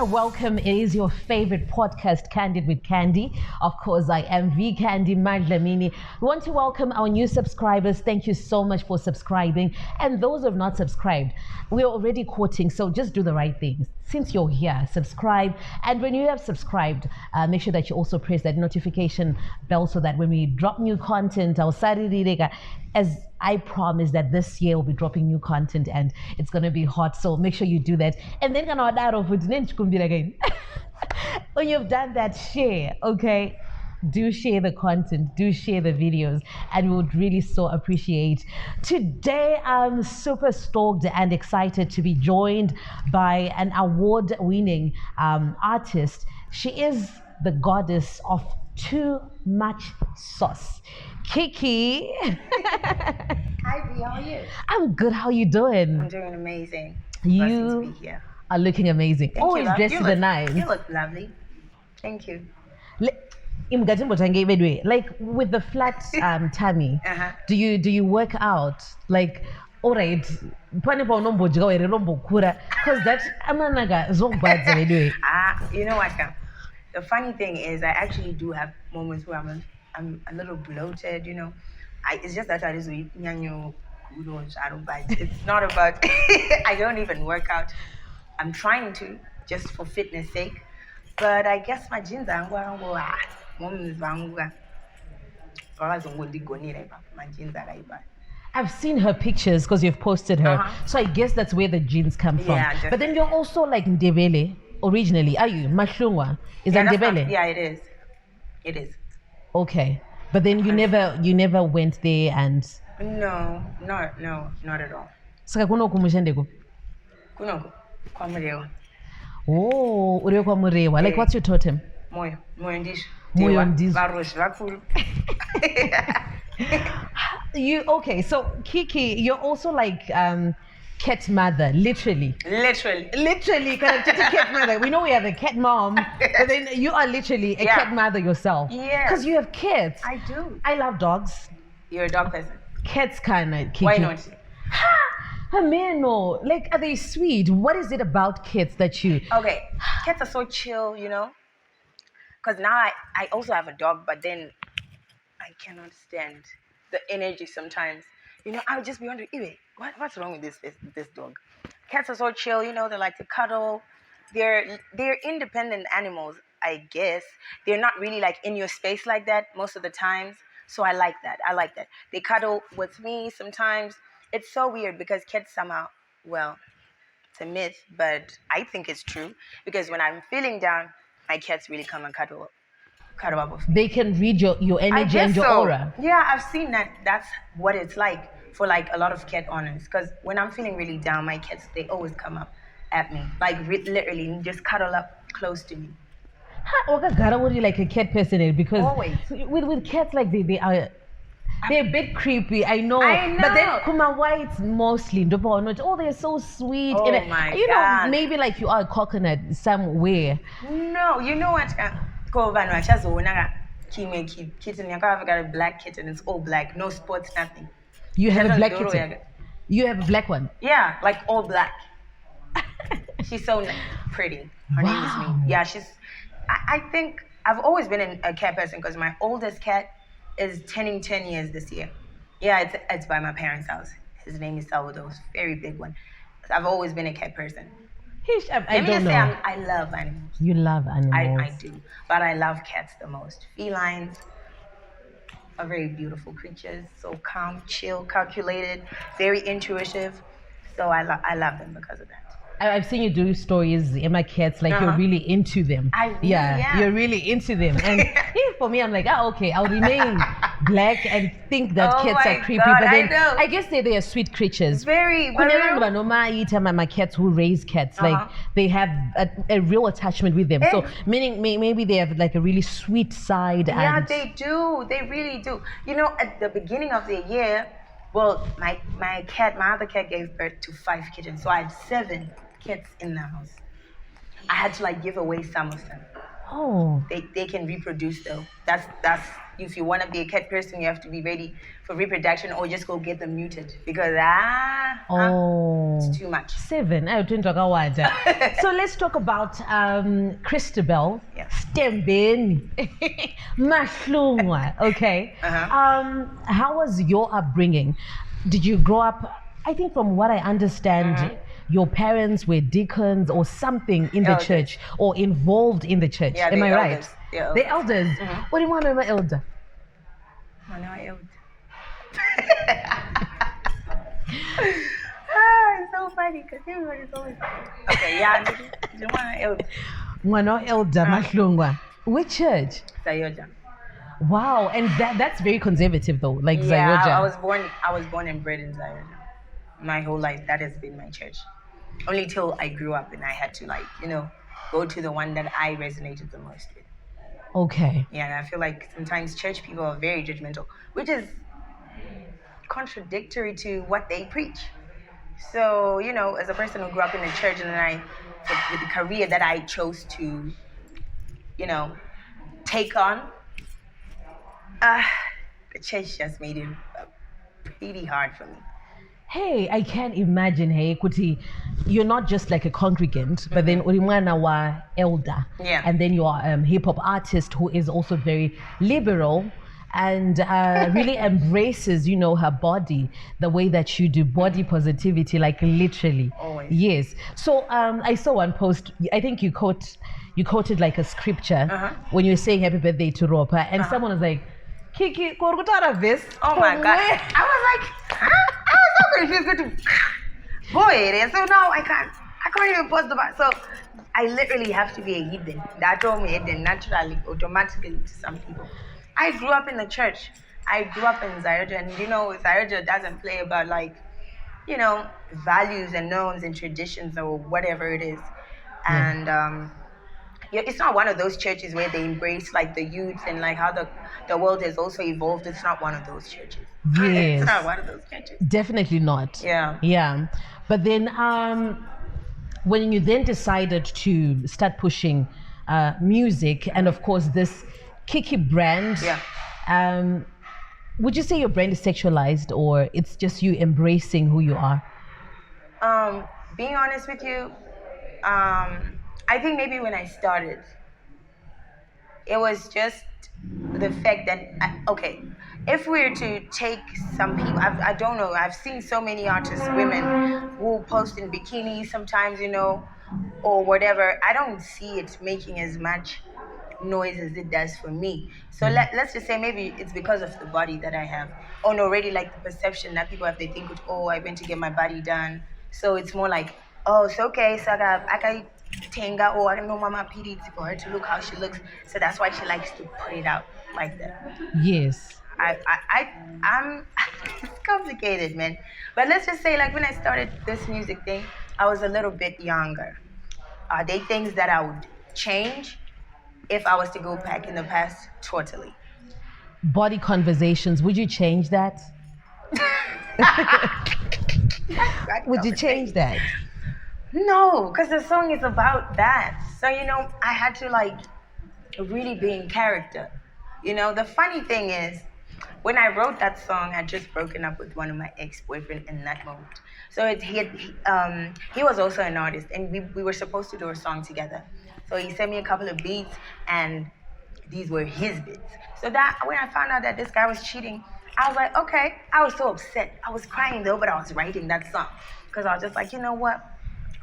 welcome. It is your favorite podcast, Candid with Candy. Of course, I am V Candy Madlamini. We want to welcome our new subscribers. Thank you so much for subscribing. And those who have not subscribed, we're already quoting, so just do the right things. Since you're here, subscribe. And when you have subscribed, make sure that you also press that notification bell so that when we drop new content, as I promise that this year we'll be dropping new content and it's going to be hot. So make sure you do that. And then again. When you've done that, share, okay? Do share the content, do share the videos, and we would really so appreciate. Today, I'm super stoked and excited to be joined by an award-winning artist. She is the goddess of too much sauce. Kikky. Hi, V, how are you? I'm good. How are you doing? I'm doing amazing. You Blessing to be here. are looking amazing. Thank Always you, love. dressed to the nines. You look lovely. Thank you. Like with the flat tummy, do you work out? Like, all right, because that amanaga zogbads. You know what? The funny thing is, I actually do have moments where I'm a little bloated. You know, it's just that I just eat nyanyo, kudos. I don't bite. It's not about. I don't even work out. I'm trying to just for fitness sake, but I guess my jeans are I've seen her pictures because you've posted her, so I guess that's where the jeans come from. Yeah, but then you're also like Ndebele originally, are you? Mashungwa is that Ndebele? Yeah, it is. It is. Okay, but then you never went there and. No, not at all. Saka kuno kumushendeko. Kunoko, kwa mrewa. Oh, uriyo kwa murewa. Like, what's your totem? Moyo ndisho. Moyo ndisho. Barosh vakulu. Okay, so Kikky, you're also like cat mother, literally. Literally, kind of cat mother. We know we have a cat mom, but then you are literally a cat mother yourself. Yeah. Because you have kids. I do. I love dogs. You're a dog person. Cats kind of. Kikky. Why not? No. Like, are they sweet? What is it about kids that you... Okay, cats are so chill, you know? Because now I also have a dog, but then I cannot stand the energy sometimes. You know, I would just be wondering, what's wrong with this dog? Cats are so chill, you know, they like to cuddle. They're independent animals, I guess. They're not really like in your space like that most of the times. So I like that. They cuddle with me sometimes. It's so weird because cats somehow, well, it's a myth, but I think it's true. Because when I'm feeling down, my cats really come and cuddle up with me. They can read your energy and your aura. Yeah, I've seen that. That's what it's like for like a lot of cat owners. Because when I'm feeling really down, my cats, they always come up at me. Like literally just cuddle up close to me. How would you like a cat person? Because always. With cats, like they're a bit creepy, I know. But then Kuma White's mostly, they're so sweet. Oh my God. Know, maybe like you are a coconut somewhere. No, you know what? Kitten, I've got a black kitten. It's all black, no spots, nothing. You have a black kitten? You have a black one? Yeah, like all black. She's so pretty. Her name is Me. Yeah, I think I've always been a cat person because my oldest cat is turning 10 years this year. Yeah, it's by my parents' house. His name is Salvador. It's a very big one. I've always been a cat person. I don't know. I love animals. You love animals. I do. But I love cats the most. Felines are very beautiful creatures. So calm, chill, calculated, very intuitive. So I love them because of that. I've seen you do stories, Emma cats, like you're really into them. You're really into them. And for me, I'm like, okay, I'll remain black and think that cats are creepy. God, but then I guess they are sweet creatures. Very. My cats who raise cats, like they have a real attachment with them. So meaning maybe they have like a really sweet side. Yeah, they do. They really do. You know, at the beginning of the year, well, my other cat gave birth to 5 kittens. So I had 7 cats in the house. I had to like give away some of them. Oh. They can reproduce though. That's if you want to be a cat person, you have to be ready for reproduction, or just go get them muted because it's too much. 7. I don't talk about that. So let's talk about Christabel. Yeah. Stembeni. Mahlungwa. Okay. How was your upbringing? Did you grow up? I think from what I understand, your parents were deacons or something in the church or involved in the church. Yeah, Am I right? elders. Yeah, The elders. What do you want to know, elder? It's so funny because everybody's always okay. Yeah, you want elder? Mwana elder Mahlungwa. Which church? Zayoja. Wow, and that's very conservative though, like Yeah, Zayoja. I was born and bred in Zayoja. My whole life, that has been my church. Only till I grew up and I had to go to the one that I resonated the most with. Okay. Yeah, and I feel like sometimes church people are very judgmental, which is contradictory to what they preach. So, as a person who grew up in the church and then with the career that I chose to, take on, the church just made it pretty hard for me. Hey, I can't imagine, hey, Kuti, you're not just like a congregant, but then ulimwana wa elder. Yeah. And then you are a hip-hop artist who is also very liberal and really embraces, her body the way that you do, body positivity, like literally. Always. Yes. So I saw one post, I think you quoted like a scripture when you were saying happy birthday to Ropa, and someone was like, Kikky, this. Oh my God. I was like, huh? I was so confused. Boy, so now I can't even post about. So I literally have to be a heathen. That told me heathen naturally, automatically to some people. I grew up in the church. I grew up in Zayoja, and Zayoja doesn't play about values and norms and traditions or whatever it is. And it's not one of those churches where they embrace like the youth and like how the world has also evolved. It's not one of those churches. Yes. It's not one of those churches. Definitely not. Yeah. Yeah. But then when you then decided to start pushing music and of course this Kikky brand, would you say your brand is sexualized or it's just you embracing who you are? Being honest with you, I think maybe when I started, it was just the fact that, if we were to take some people, I don't know, I've seen so many artists, women, who post in bikinis sometimes, or whatever. I don't see it making as much noise as it does for me. So let's just say maybe it's because of the body that I have. Or already like the perception that people have, they think, I went to get my body done. So it's more like, it's okay, so I can tenga, I don't know mama PD for her to look how she looks. So that's why she likes to put it out like that. Yes. I'm it's complicated, man. But let's just say like when I started this music thing, I was a little bit younger. Are they things that I would change if I was to go back in the past? Totally. Body conversations, would you change that? Would you change that? No, because the song is about that. So, I had to like really be in character. The funny thing is, when I wrote that song, I just broken up with one of my ex-boyfriends in that moment. So he was also an artist, and we were supposed to do a song together. So he sent me a couple of beats, and these were his beats. So that when I found out that this guy was cheating, I was like, okay. I was so upset. I was crying though, but I was writing that song because I was just like, you know what?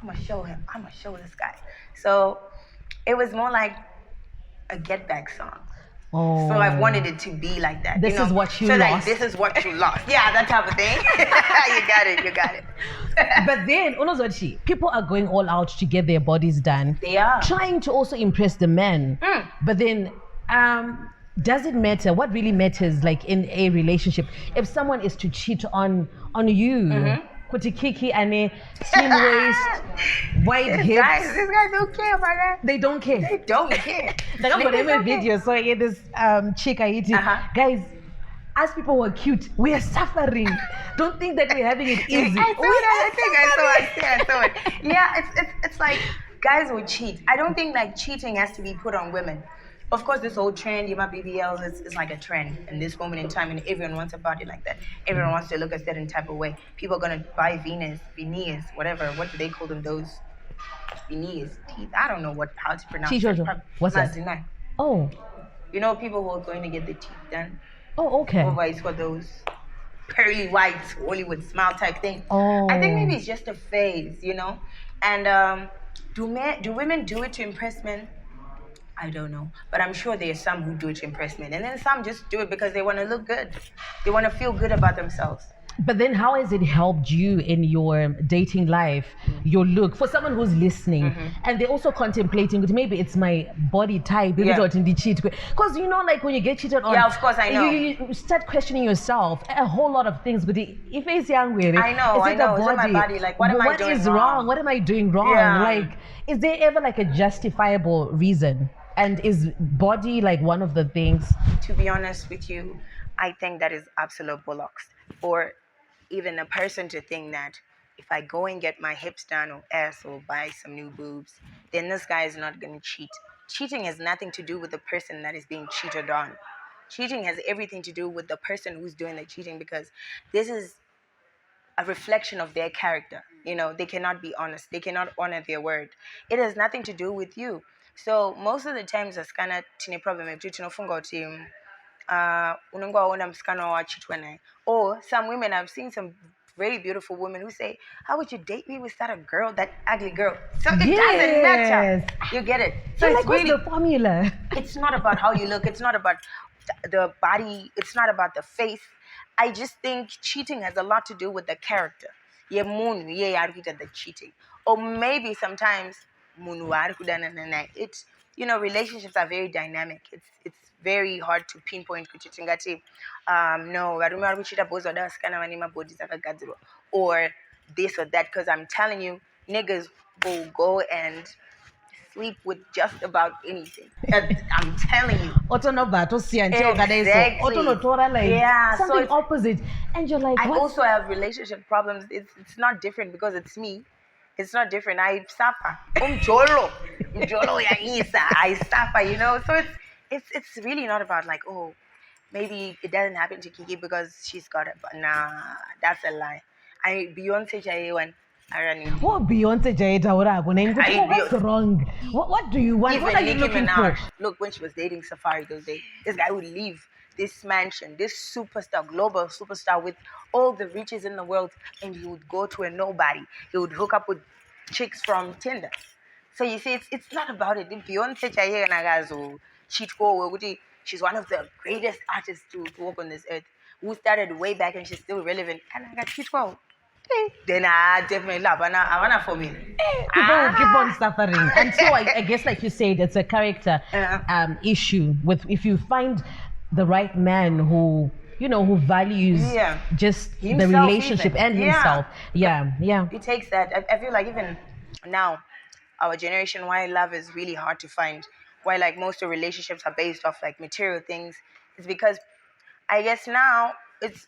I'm gonna show him. I'm gonna show this guy. So it was more like a get back song. Oh. So I wanted it to be like that. This is what you lost. lost. Like, this is what you lost. Yeah, that type of thing. You got it. But then, Unozochi, people are going all out to get their bodies done. They are. Trying to also impress the men. But then, does it matter? What really matters, like in a relationship, if someone is to cheat on you? Kuti Kikky and a slim waist, wide hips. These guys don't care about that. They don't care. They don't care. Like I'm gonna make a video, so I get this chick I eat. Guys, as people who are cute, we are suffering. Don't think that we're having it easy. I saw it. Yeah, it's like guys will cheat. I don't think like cheating has to be put on women. of course, this whole trend, my BBLs, is like a trend in this moment in time, and everyone wants a body like that. Everyone wants to look a certain type of way. People are gonna buy veneers, whatever. What do they call them? Those veneers, teeth. I don't know how to pronounce it. Chijojo. What's that? Mazina. Oh. You know, people who are going to get the teeth done. Oh, okay. Over, it's got those pearly whites, Hollywood smile type thing. Oh. I think maybe it's just a phase, you know. And do women do it to impress men? I don't know, but I'm sure there are some who do it to impress men, and then some just do it because they want to look good. They want to feel good about themselves. But then how has it helped you in your dating life, your look? For someone who's listening and they're also contemplating, but maybe it's my body type, maybe Yeah. it's in the cheat. Because you know, like when you get cheated on, Yeah, of course, I know. You start questioning yourself, a whole lot of things. But if it's young, I know, is I it know. the Is it my body? Like, what am I doing is wrong? What am I doing wrong? Yeah. Like, is there ever like a justifiable reason? And is body like one of the things? To be honest with you, I think that is absolute bollocks. Or even a person to think that if I go and get my hips done or ass or buy some new boobs, then this guy is not going to cheat. Cheating has nothing to do with the person that is being cheated on. Cheating has everything to do with the person who's doing the cheating, because this is a reflection of their character. You know, they cannot be honest. They cannot honor their word. It has nothing to do with you. So most of the times, as kana tine problem if tinofunga uti unongo waona msikana wachitwa naye. Or some women, I've seen some very beautiful women who say, how would you date me with that girl, that ugly girl? So it doesn't matter. You get it? So it's like, what's the formula? It's not about how you look. It's not about the body. It's not about the face. I just think cheating has a lot to do with the character. Yeah, moon, yeah, the cheating. Or maybe sometimes it's, you know, relationships are very dynamic. It's very hard to pinpoint no, or this or that, because I'm telling you, niggas will go and sleep with just about anything. I'm telling you. Exactly. Yeah, something so opposite. And you're like, I what? also have relationship problems. It's not different because it's me. It's not different. I suffer. I suffer, you know. So it's really not about like, oh, maybe it doesn't happen to Kikky because she's got it. But nah, that's a lie. Beyonce Jayewan. What Beyonce Jaita what's wrong? What do you want? Even What are you Nicki looking Minaj. for? Look, when she was dating Safari those days, this guy would leave this mansion, this superstar, global superstar with all the riches in the world, and he would go to a nobody. He would hook up with chicks from Tinder. So you see, it's not about it. Beyonce Chaye Nagazo, she's one of the greatest artists to walk on this earth, who started way back and she's still relevant. And I got Chitko. Then I definitely love and I wanna for me. Keep on suffering. And so I guess, like you said, it's a character issue. With if you find the right man who, you know, who values just himself, the relationship even. and himself. Yeah. It takes that. I feel like even now, our generation, why love is really hard to find. Why like most of relationships are based off like material things. It's because I guess now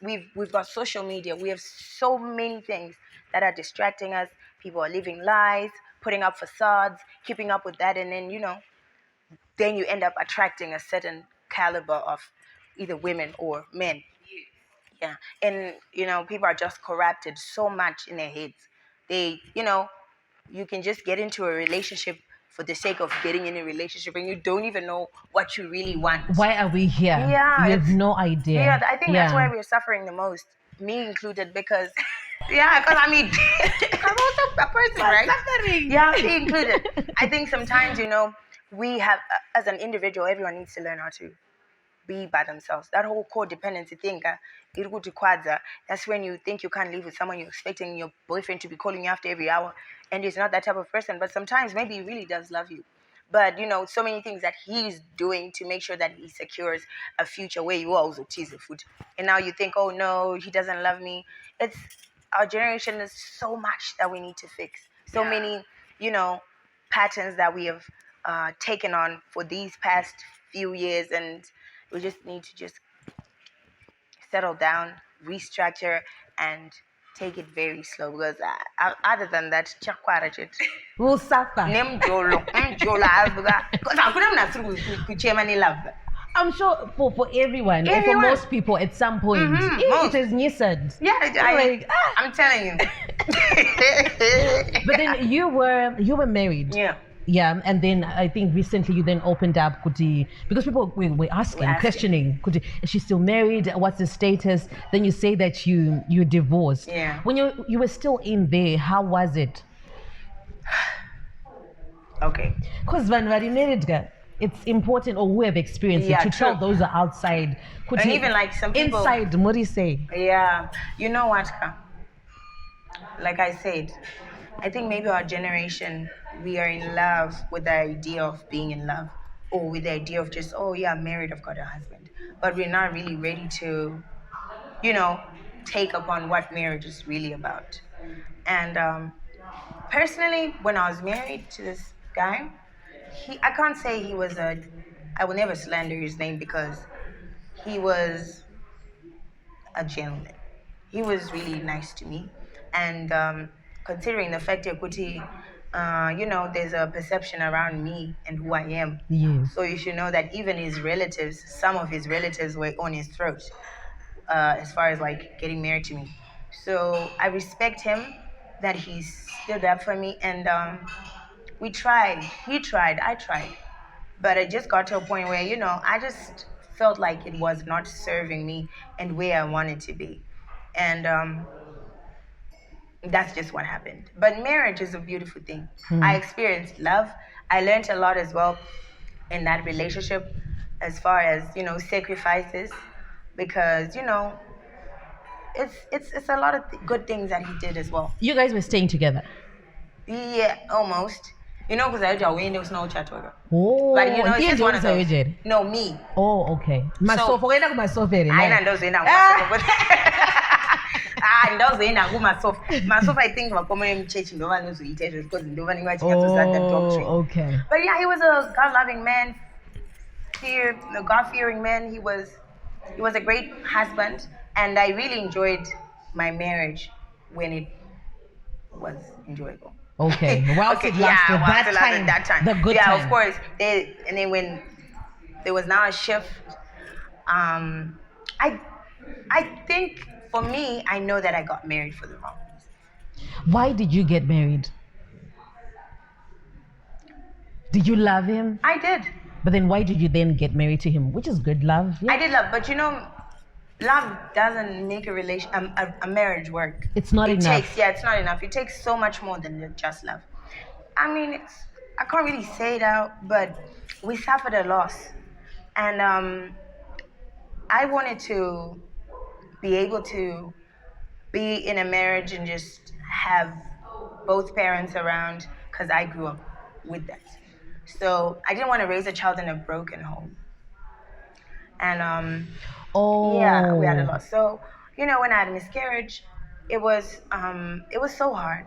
we've got social media. We have so many things that are distracting us. People are living lies, putting up facades, keeping up with that, and then then you end up attracting a certain caliber of either women or men. Yeah, and people are just corrupted so much in their heads. They, you can just get into a relationship for the sake of getting in a relationship, and you don't even know what you really want. Why are we here? Yeah, you have no idea. Yeah, I think that's why we're suffering the most, me included, because I mean, I'm also a person, right? Suffering. Yeah, me included. I think sometimes we have, as an individual, everyone needs to learn how to be by themselves. That whole codependency thing, that's when you think you can't live with someone, you're expecting your boyfriend to be calling you after every hour, and he's not that type of person. But sometimes maybe he really does love you. But so many things that he's doing to make sure that he secures a future where you also tease the food. And now you think, oh no, he doesn't love me. It's our generation is so much that we need to fix. So many, patterns that we have taken on for these past few years, and we just need to just settle down, restructure, and take it very slow because other than that, chakwara We'll suffer. because I couldn't love. I'm sure for everyone, and for most people at some point, it is nisad. Yeah, I'm telling you. But then you were married. Yeah. Yeah, and then I think recently you then opened up, Kuti, because people were asking, questioning, Kuti, is she still married? What's the status? Then you say that you're divorced. Yeah. When you were still in there, how was it? Okay. Because when we're married, it's important, or who have experienced it, to tell those who are outside. Kuti, and even like some people inside, what do you say? Yeah, you know what? Like I said, I think maybe our generation, we are in love with the idea of being in love, or with the idea of just, oh yeah, I'm married, I've got a husband. But we're not really ready to, take upon what marriage is really about. And personally, when I was married to this guy, I can't say he was I will never slander his name because he was a gentleman. He was really nice to me. And considering the fact that Kuti, there's a perception around me and who I am. Yes. So you should know that even his relatives, some of his relatives were on his throat as far as like getting married to me. So I respect him that he stood up for me, and we tried. He tried. I tried. But it just got to a point where, I just felt like it was not serving me and where I wanted to be. And that's just what happened. But marriage is a beautiful thing. I experienced love. I learned a lot as well in that relationship as far as, sacrifices. Because, it's a lot of good things that he did as well. You guys were staying together? Yeah, almost. Because I was no chat. Oh, but it's just one of those. those. No, me. Oh, okay. Myself, I know myself very I nice. Myself, I think we're coming in church in the one who's because in the one who doctrine. Okay. But yeah, he was a God-loving man, a God-fearing man. He was a great husband, and I really enjoyed my marriage when it was enjoyable. Okay. Whilst it lasted that time. The good time. Yeah, of course. And then when there was now a shift, I think for me, I know that I got married for the wrong reason. Why did you get married? Did you love him? I did. But then why did you then get married to him? Which is good love. Yeah. I did love, but love doesn't make a marriage work. It's not enough. It's not enough. It takes so much more than just love. I mean, I can't really say it out, but we suffered a loss. And I wanted to be able to be in a marriage and just have both parents around, because I grew up with that. So I didn't want to raise a child in a broken home. And yeah, we had a loss. So, when I had a miscarriage, it was so hard.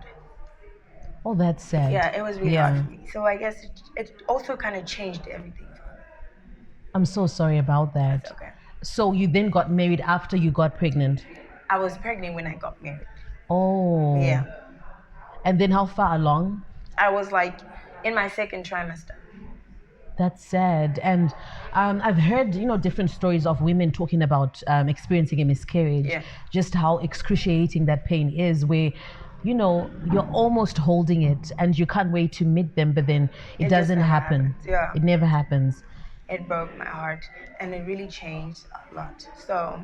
Oh, that's sad. Yeah, it was really hard for me. So I guess it also kind of changed everything for me. I'm so sorry about that. That's okay. So you then got married after you got pregnant? I was pregnant when I got married. Oh. Yeah. And then how far along? I was like in my second trimester. That's sad. And I've heard, different stories of women talking about experiencing a miscarriage. Yeah. Just how excruciating that pain is, where, you're almost holding it and you can't wait to meet them, but then it doesn't happen. Yeah. It never happens. It broke my heart, and it really changed a lot. So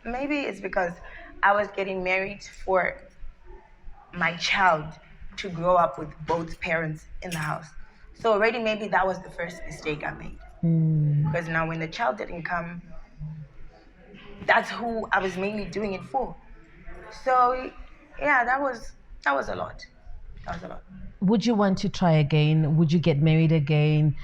maybe it's because I was getting married for my child to grow up with both parents in the house. So already maybe that was the first mistake I made. Because now when the child didn't come, that's who I was mainly doing it for. So yeah, that was a lot. That was a lot. Would you want to try again? Would you get married again?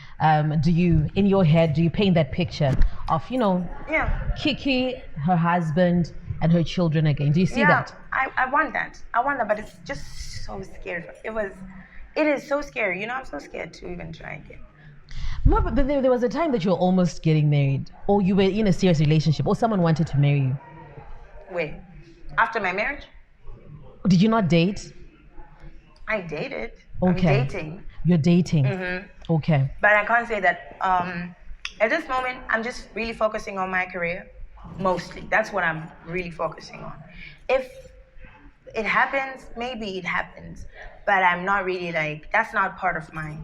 Do you, in your head, do you paint that picture of, Kikky, her husband, and her children again? Do you see that? I want that. But it's just so scary. It is so scary. I'm so scared to even try again. No, but there was a time that you were almost getting married, or you were in a serious relationship, or someone wanted to marry you. Wait, after my marriage? Did you not date? I dated. Okay. I'm dating. You're dating. Mm-hmm. Okay. But I can't say that at this moment, I'm just really focusing on my career, mostly. That's what I'm really focusing on. If it happens, maybe it happens. But I'm not really like, that's not part of mine.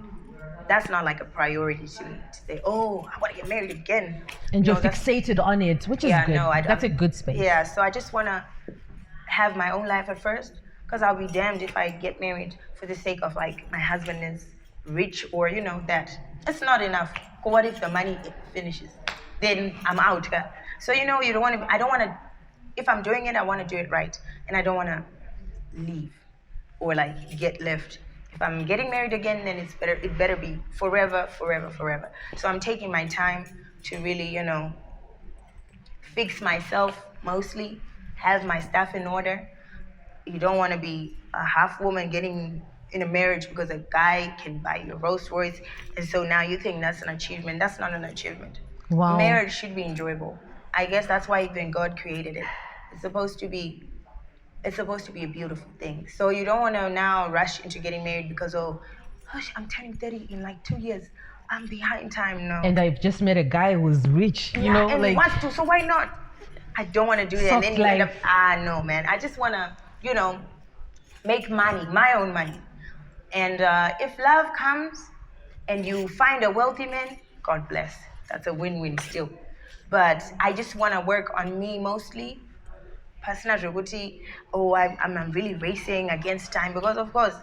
That's not like a priority to me to say, oh, I want to get married again. And No, you're fixated on it, which is good. No, That's a good space. Yeah, so I just want to have my own life at first, because I'll be damned if I get married for the sake of like my husband is rich or that. It's not enough. What if the money finishes? Then I'm out. So you don't want to. I don't want to. If I'm doing it, I want to do it right, and I don't want to leave or like get left. If I'm getting married again, then it's better. It better be forever, forever, forever. So I'm taking my time to really, fix myself mostly, have my stuff in order. You don't want to be a half woman getting in a marriage because a guy can buy you a Rolls Royce, and so now you think that's an achievement. That's not an achievement. Wow. Marriage should be enjoyable. I guess that's why even God created it. It's supposed to be a beautiful thing. So you don't want to now rush into getting married because I'm turning 30 in like 2 years. I'm behind time now. And I've just met a guy who's rich, and he wants to, so why not? I don't want to do that. And then you end up, no, man. I just want to, make money, my own money. And if love comes and you find a wealthy man, God bless. That's a win-win still. But I just want to work on me mostly. Personal Joguti, I'm really racing against time because, of course,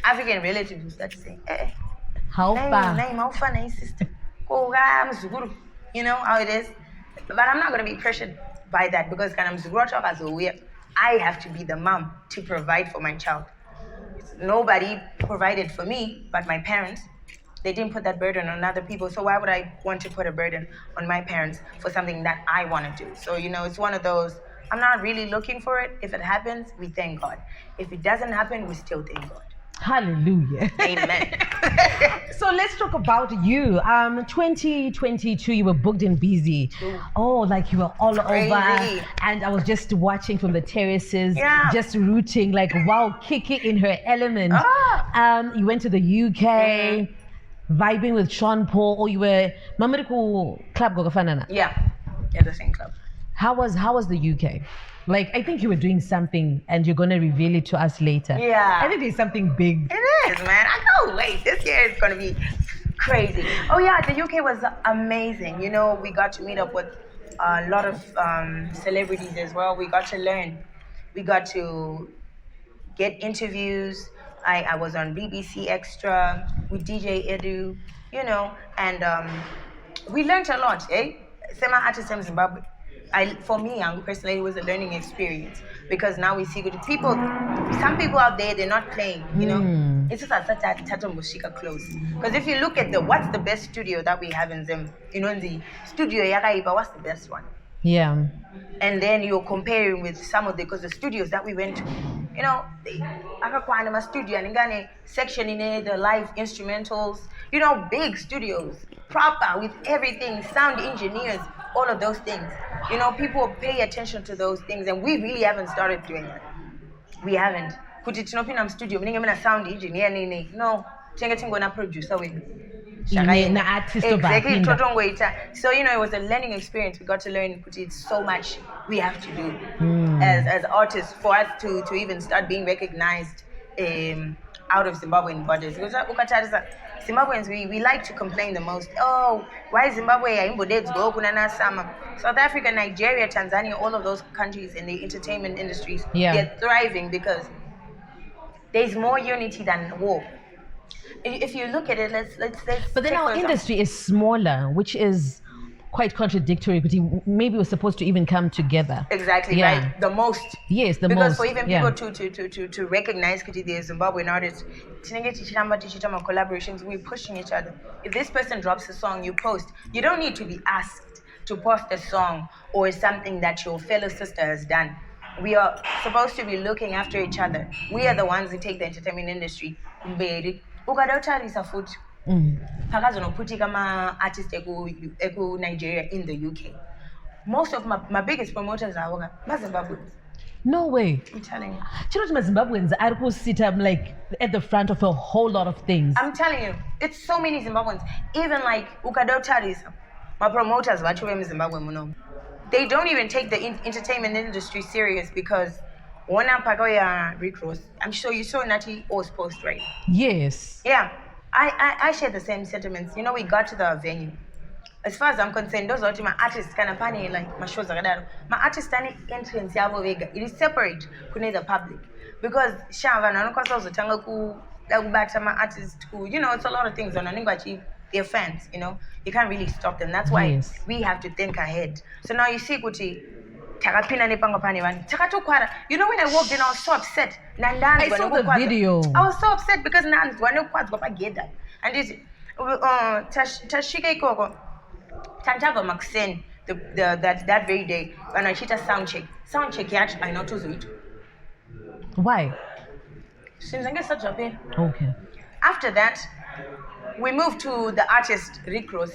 African relatives will start to say, how far? Sister. You know how it is. But I'm not going to be pressured by that because I have to be the mom to provide for my child. Nobody provided for me but my parents. They didn't put that burden on other people. So why would I want to put a burden on my parents for something that I want to do? So, it's one of those, I'm not really looking for it. If it happens, we thank God. If it doesn't happen, we still thank God. Hallelujah. Amen. So let's talk about you. 2022, you were booked and busy. Oh, like you were all Crazy. over. And I was just watching from the terraces, just rooting, like, wow, Kikky in her element. You went to the UK, vibing with Sean Paul, or you were Mamariku Club Gogafanana. Yeah, the same club. How was the UK? Like, I think you were doing something and you're going to reveal it to us later. Yeah. I think there's something big. It is, man. I can't wait. This year is going to be crazy. Oh, yeah, the UK was amazing. We got to meet up with a lot of celebrities as well. We got to learn. We got to get interviews. I was on BBC Extra with DJ Edu, and we learned a lot, Sema artists in Zimbabwe. For me, personally, it was a learning experience because now we see good people. Some people out there, they're not playing, It's just such a Tato Mushika close. Because if you look at what's the best studio that we have in Zim, in the studio Yakaiba, what's the best one? Yeah. And then you're comparing with some of because the studios that we went to, Akakwanama studio and Ngane section in it, the live instrumentals, big studios, proper with everything, sound engineers, all of those things. People pay attention to those things, and we really haven't started doing it. We haven't. Kuti tinopinda studio, mninge sound engineer nini. No, tinga producer with. Exactly, so it was a learning experience. We got to learn it's so much we have to do as artists for us to even start being recognized out of Zimbabwean borders. Because Zimbabweans, we like to complain the most. Oh, why Zimbabwe? South Africa, Nigeria, Tanzania, all of those countries in the entertainment industries, they're thriving because there's more unity than war. If you look at it, let's. But then our industry is smaller, which is quite contradictory. But maybe we're supposed to even come together. Exactly, right. The most. Yes, the because most. For even people to recognize the Zimbabwean artists, collaborations, we're pushing each other. If this person drops a song, you post. You don't need to be asked to post a song or something that your fellow sister has done. We are supposed to be looking after each other. We are the ones who take the entertainment industry. Ukadautarisa futhi phakazonoputika ma-artist eku Nigeria in the UK. Most of my biggest promoters are Zimbabweans. No way. I'm telling you. Do you know what Zimbabweans are sit like at the front of a whole lot of things? I'm telling you, it's so many Zimbabweans. Even like Ukadotaris, my promoters, Zimbabwe muno. They don't even take the entertainment industry serious because Wana Pagoya Recross. I'm sure you saw Nati O's post, right? Yes. Yeah. I share the same sentiments. You know, we got to the venue. As far as I'm concerned, those are my artists kind of funny, like my shows are my artist entrance yavo vega. It is separate from the public because Shava na nuko also tanga ku bata my artists ku, you know, it's a lot of things on achieve their fans, you know. You can't really stop them. That's why we have to think ahead. So now you see Kuti takapina nepanga pani van. Takatokwara. You know when I walked in I was so upset. I saw the video. I was so upset because Nans one get that. And this Tashika Koko Tantago Maxen that very day when I cheat a sound check. Sound check actually I noticed it. Why? Since I get such a pain. Okay. After that, we moved to the artist Recross.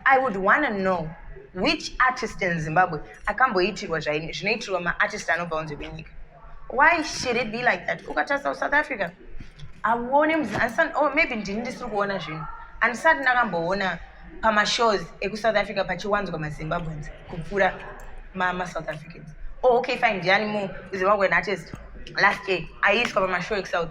I would want to know which artist in Zimbabwe I can't believe it was my artist and over. Why should it be like that? Ukata South Africa. I want him and or maybe didn't this one and sad nagambo Pama shows South Africa Pachiwan's go my Zimbabweans, Kupura Mama South Africans. Oh, okay, fine. The animal is Zimbabwean artist. Last year, I used to my show South.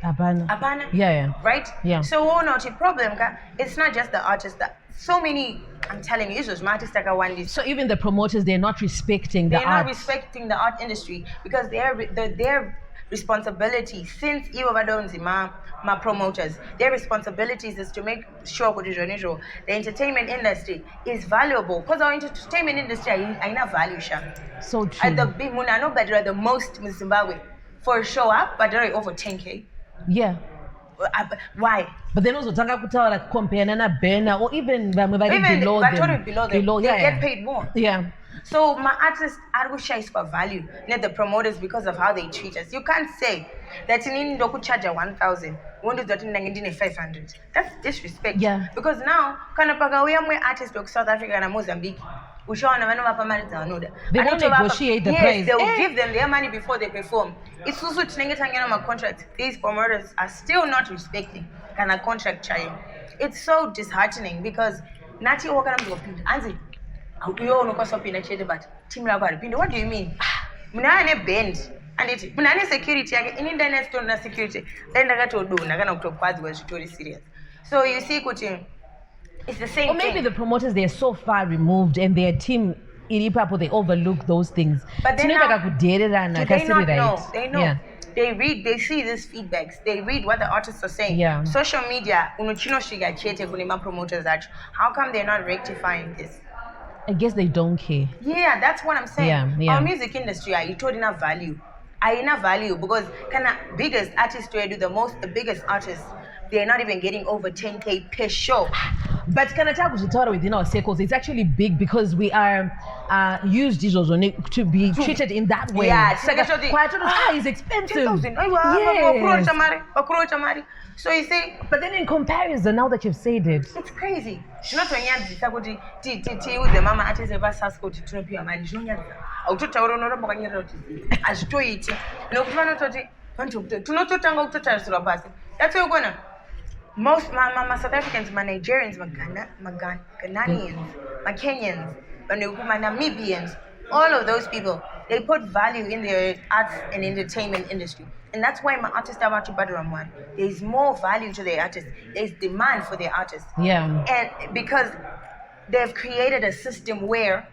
Abana. Yeah. Right? Yeah. So, not a problem. It's not just the artist that so many. I'm telling you, it's artists that got one. So even the promoters, they're not respecting the art. They're not respecting the art industry because their responsibility since my promoters, their responsibilities is to make sure the entertainment industry is valuable because our entertainment industry I not value so true. At the big muna no better the most in Zimbabwe for a show up but they're over 10K. Yeah. Why? But then also like compare na Bena or even below them. They get paid more. Yeah. So my artists are shy for value, not the promoters because of how they treat us. You can't say that in Indoku charge 1,000, one is getting 500. That's disrespect. Yeah. Because now, we are artists of South Africa and Mozambique. They won't negotiate the price. They will give them their money before they perform. It's also my contract. These promoters are still not respecting kind of contract charging. It's so disheartening because Nati Anzi. What do you mean? Munane bend and it munane security in internet store security then I got to do was serious. So you see it's the same or maybe thing. The promoters, they're so far removed and their team they overlook those things. But they not know. They know. Yeah. They see these feedbacks, they read what the artists are saying. Yeah. Social media, promoters how come they're not rectifying this? I guess they don't care. Yeah, that's what I'm saying. Yeah. Our music industry, I told enough value. Enough value because biggest artists the biggest artists, they're not even getting over 10K per show. But within our circles, it's actually big because we are used to be treated in that way. Yeah, it's expensive. Yes. So you see, but then in comparison, now that you've said it, it's crazy. Not when you the mama artist ever says go to therapy and manage autotaura no rabakanyira kuti azvitoiti nokufana toti vantu tunototanga kutotarisirwa pasi. That's what you're gonna most my South Africans, my Nigerians, my Ghanaians, my Kenyans, my Namibians, all of those people, they put value in their arts and entertainment industry. And that's why my artists are about to butter on one. There's more value to their artists. There's demand for their artists. Yeah. And because they've created a system where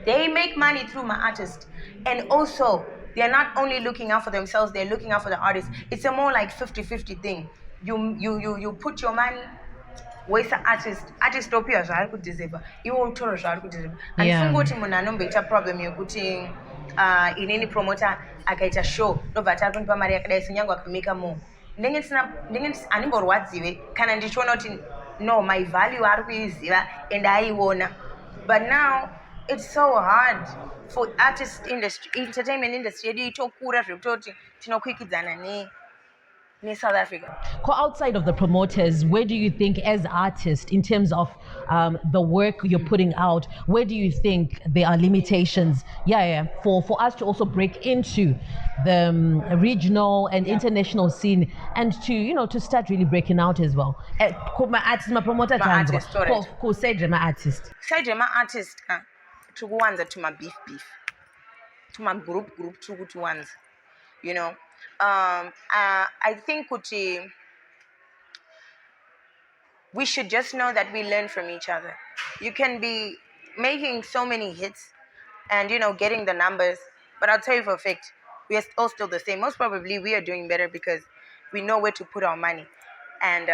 they make money through my artists. And also, they're not only looking out for themselves, they're looking out for the artists. It's a more like 50-50 thing. You put your money where the artist opia zvari kudisable iwo utoro zvari kudisable andifungoti munhu anomboita problem yokuti inini promoter akaita show ndobva atari kundipa mari yakadai senyange akameka more ndenge animborwadziwe kana ndichiona kuti no my value ari kuiziva and aiona. But now it's so hard for entertainment industry yedu itokura zvekutoti tinokwikidzana in South Africa. Outside of the promoters, where do you think, as artists, in terms of the work you're putting out, where do you think there are limitations? For us to also break into the regional and international scene, and to start really breaking out as well. My artist, my promoter, My artist, alright. my artist. Side my artist, to go ones to my beef, to my group, to ones. I think we should just know that we learn from each other. You can be making so many hits and getting the numbers, but I'll tell you for a fact, we are all still the same. Most probably we are doing better because we know where to put our money. And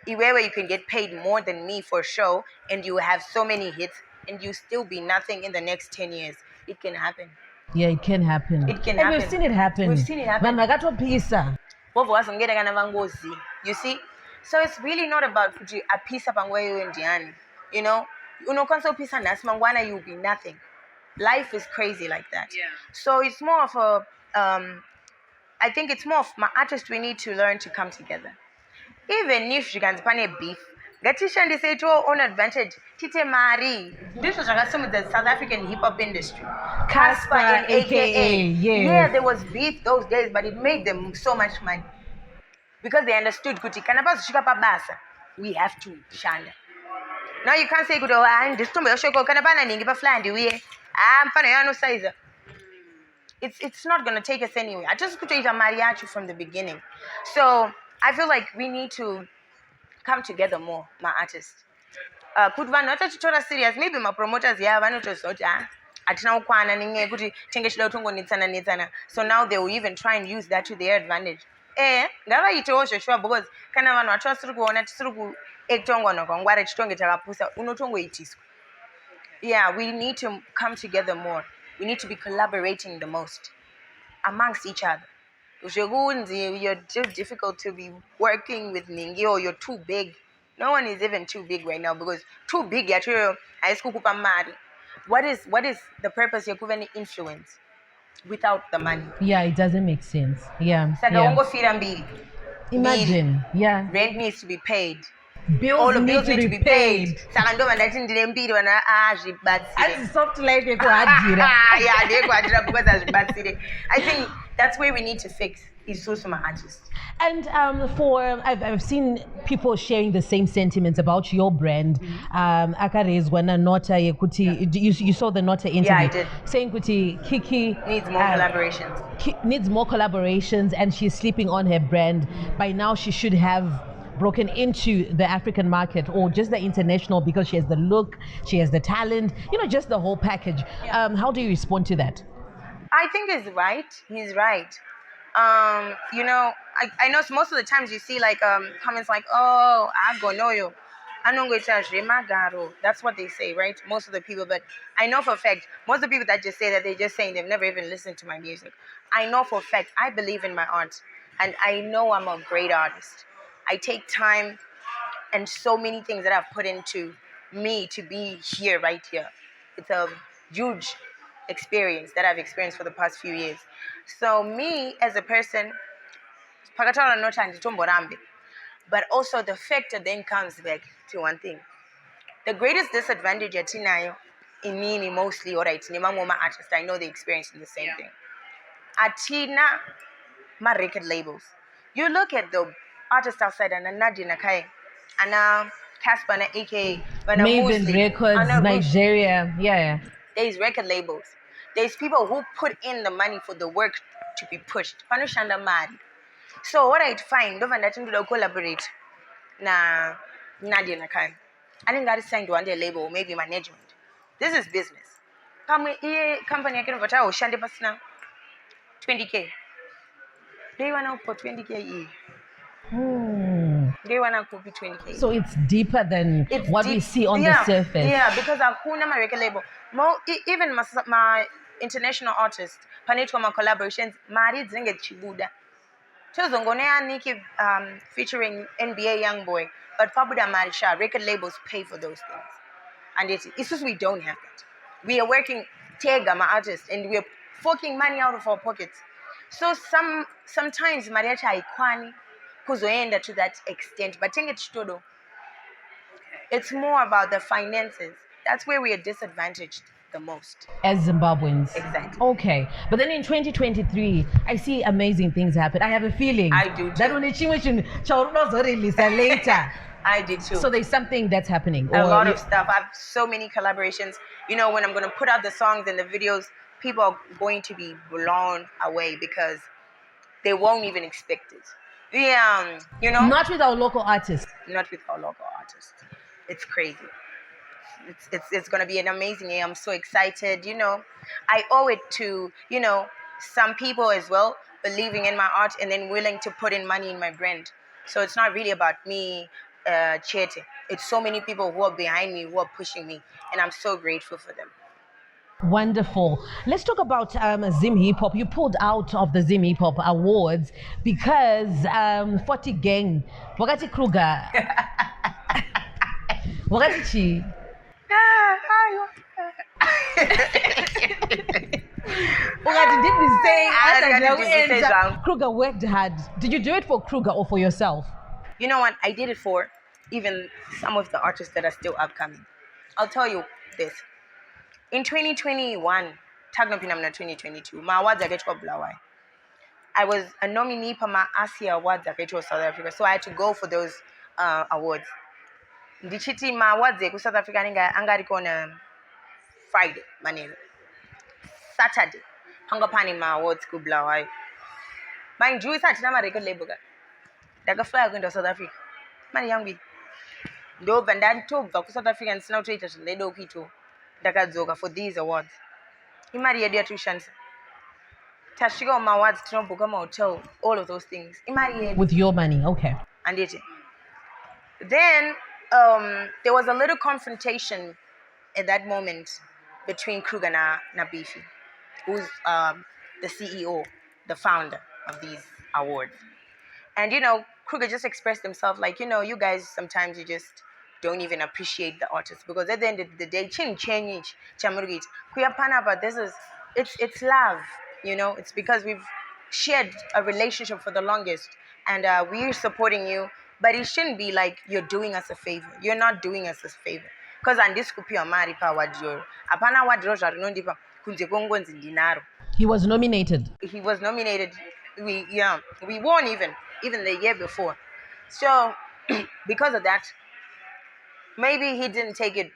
where you can get paid more than me for a show and you have so many hits and you still be nothing in the next 10 years, it can happen. Yeah, it can happen. It can and happen. We've seen it happen. We've seen it happen. You see? So it's really not about a piece of Indian. Console piece and that's you'll be nothing. Life is crazy like that. Yeah. So it's more of a I think it's more of my artists, we need to learn to come together. Even if you can find beef, say to our own advantage. Tite Mari. This was some of the South African hip hop industry. Casper and AKA. Yes. Yeah, there was beef those days, but it made them so much money. Because they understood we have to shine. Now you can't say I'm just it's not gonna take us anywhere. I just put a mariachi from the beginning. So I feel like we need to come together more, my artists. Could one not to serious? Maybe my promoters so now they will even try and use that to their advantage. Because yeah, we need to come together more. We need to be collaborating the most amongst each other. If you're just difficult to be working with Ningi or you're too big. No one is even too big right now because too big what is the purpose you're giving influence without the money? Yeah, it doesn't make sense. Yeah. Imagine. Yeah. Rent needs to be paid. All the bills need to be paid. Soft like I think that's where we need to fix. Is also my artist. And I've seen people sharing the same sentiments about your brand. You saw the Nota interview. Yeah, I did. Saying Kikky needs more collaborations. Needs more collaborations, and she's sleeping on her brand. By now, she should have broken into the African market or just the international because she has the look, she has the talent, just the whole package. Yeah. How do you respond to that? I think he's right. I know most of the times you see like comments like, oh, I go know you. That's what they say, right? Most of the people, but I know for a fact, most of the people that just say that, they're just saying they've never even listened to my music. I know for a fact, I believe in my art and I know I'm a great artist. I take time and so many things that I've put into me to be here, right here. It's a huge experience that I've experienced for the past few years. So me as a person, but also the factor then comes back to one thing. The greatest disadvantage at Tinayo, in me mostly, all right, artist, I know they experiencing the same thing. Atina, my record labels. You look at the artists outside and Nadia Nakai, and Casper and AKA, Maven Records, Nigeria, yeah. There's record labels. There's people who put in the money for the work to be pushed. So what I find, don't collaborate. Na Nadia Nakai. I think that is signed to under label, maybe management. This is business. Company I can vote out Shande Pasna 20K. They want to put 20K. They want to copy 20K. So it's deeper than what we see on the surface. Yeah, because I couldn't my record label. Even my international artists, Panitoma collaborations, Mari Zinget Chibuda. Niki featuring NBA Youngboy, but Fabuda Marisha, record labels pay for those things. And it's just we don't have that. We are working Tega, my artists, and we're forking money out of our pockets. So sometimes mariachi haikwani kuzoenda to that extent, but think it's todo. It's more about the finances. That's where we are disadvantaged the most. As Zimbabweans. Exactly. Okay. But then in 2023, I see amazing things happen. I have a feeling I do too. that when it's later. I did too. So there's something that's happening. A lot of stuff. I have so many collaborations. You know, when I'm going to put out the songs and the videos, people are going to be blown away because they won't even expect it. You know, Not with our local artists. not with our local artists. It's crazy. It's going to be an amazing year. I'm so excited. You know, I owe it to, you know, some people as well believing in my art and then willing to put in money in my brand. So it's not really about me cheating. It's so many people who are behind me, who are pushing me, and I'm so grateful for them. Wonderful. Let's talk about Zim Hip Hop. You pulled out of the Zim Hip Hop Awards because 40 Gang, Wakati Kruger, Wakati Chi. Kruger worked hard. Did you do it for Kruger or for yourself? You know what? I did it for even some of the artists that are still upcoming. I'll tell you this. In 2021, Tagnopinamna 2022, my awards are get Blawai. I was a nominee for my Asia Awards at South Africa, so I had to go for those awards. Ndichiti my awards ku South Africa angari on Friday, manelo. Saturday, hangapani my awards ku Blawai. Mind you, it's not a record label. Daga fly going to South Africa. Mani yangu. Ndo vandantobva ku South Africa and sina utoita ledo kito. Ndakadzoka for these awards. Imari yedu yatushanisa. Tashika on my awards, tinoboka my hotel, all of those things. Imari yedu. With your money, okay. And it. Then there was a little confrontation at that moment between Kruger and Bifi, who's the CEO, the founder of these awards. And, you know, Kruger just expressed himself like, you know, you guys sometimes you just don't even appreciate the artist because at the end of the day, change, but this is, it's love, you know, it's because we've shared a relationship for the longest and we're supporting you, but it shouldn't be like you're doing us a favor. You're not doing us a favor. Because He was nominated. He was nominated. We won even the year before. So because of that, maybe he didn't take it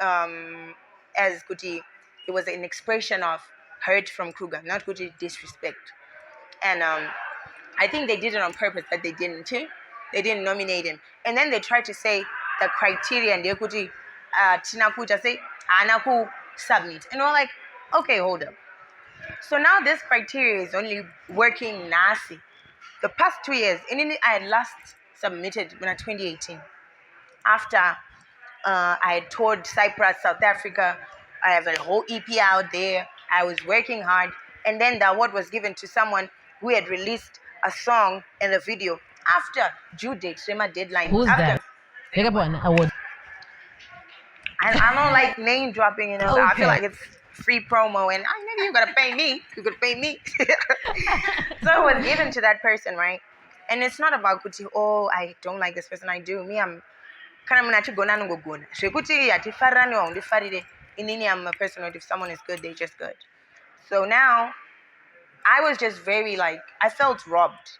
as Kuti. It was an expression of hurt from Kruger, not Kuti disrespect. And I think they did it on purpose that they didn't nominate him. And then they tried to say the criteria and they could Tinakuja say Anaku submit. And we're like, okay, hold up. So now this criteria is only working nasi. The past 2 years, and then I had last submitted in 2018. After I had toured Cyprus, South Africa, I have a whole EP out there. I was working hard. And then the award was given to someone who had released a song and a video after due date, Rema deadline. Who's after, that? Award. I don't like name dropping, you know. Okay. I feel like it's free promo, and I know you gotta pay me. You gotta pay me. So it was given to that person, right? And it's not about Kuti. Oh, I don't like this person. I do. Me, I'm kind of not gonna go. So Kuti, I'm a person. If someone is good, they're just good. So now, I was just very like I felt robbed.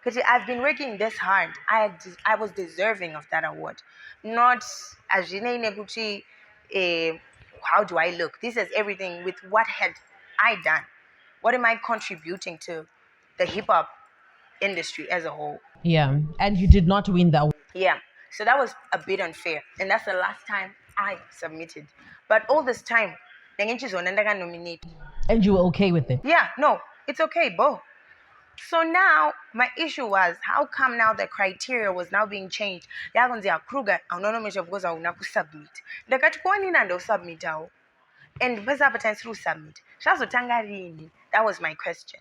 Because I've been working this hard. I was deserving of that award. Not as Gucci, how do I look? This is everything with what had I done. What am I contributing to the hip-hop industry as a whole? Yeah, and you did not win that award. Yeah, so that was a bit unfair. And that's the last time I submitted. But all this time, nominate. And you were okay with it? Yeah, no, it's okay, Bo. So now my issue was how come now the criteria was now being changed? Kruger because I will submit. The category and submit and through submit. That was my question.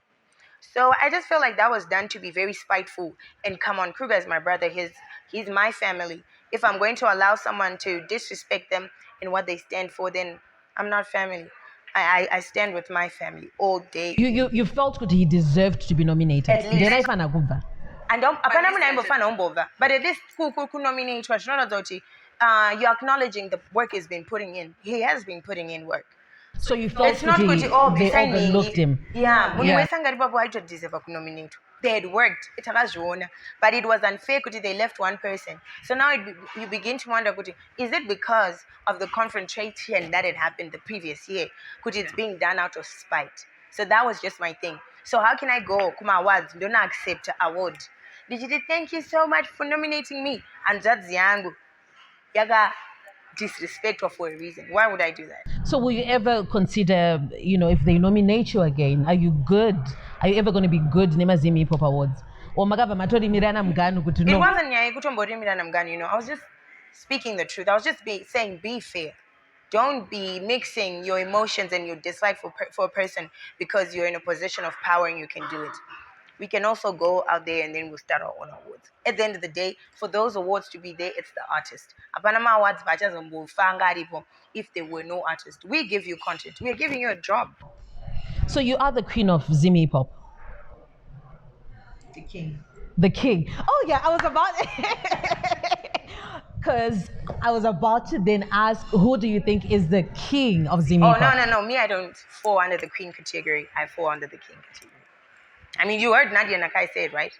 So I just feel like that was done to be very spiteful. And come on, Kruger is my brother. He's my family. If I'm going to allow someone to disrespect them and what they stand for, then I'm not family. I stand with my family all day. You felt that he deserved to be nominated. At least. Ndinaifana kumva. And apana munaimbofana umbova, but at least nominate you're acknowledging the work he's been putting in. He has been putting in work. So you felt It's not they good overlooked him. Yeah, they had worked, but it was unfair because they left one person. So now you begin to wonder, is it because of the confrontation that had happened the previous year? Because it's being done out of spite. So that was just my thing. So how can I go, Kuma Awards, don't accept an award? Did thank you so much for nominating me? And that's Yangu. Yaga disrespectful for a reason. Why would I do that? So will you ever consider, if they nominate you again, are you good? Are you ever going to be good Nemazimi Hip Hop Awards? Or magava matori mirana mganu kutu no. It wasn't mirana mganu, I was just speaking the truth. I was just saying be fair. Don't be mixing your emotions and your dislike for a person because you're in a position of power and you can do it. We can also go out there and then we'll start our own awards. At the end of the day, for those awards to be there, it's the artist. Apanama awards if there were no artist. We give you content. We are giving you a job. So you are the queen of Zim Hip Hop. The king. The king. Oh yeah, I was about because I was about to then ask, who do you think is the king of Zim Hip Hop? Oh no. Me, I don't fall under the queen category. I fall under the king category. I mean, you heard Nadia Nakai say it, right?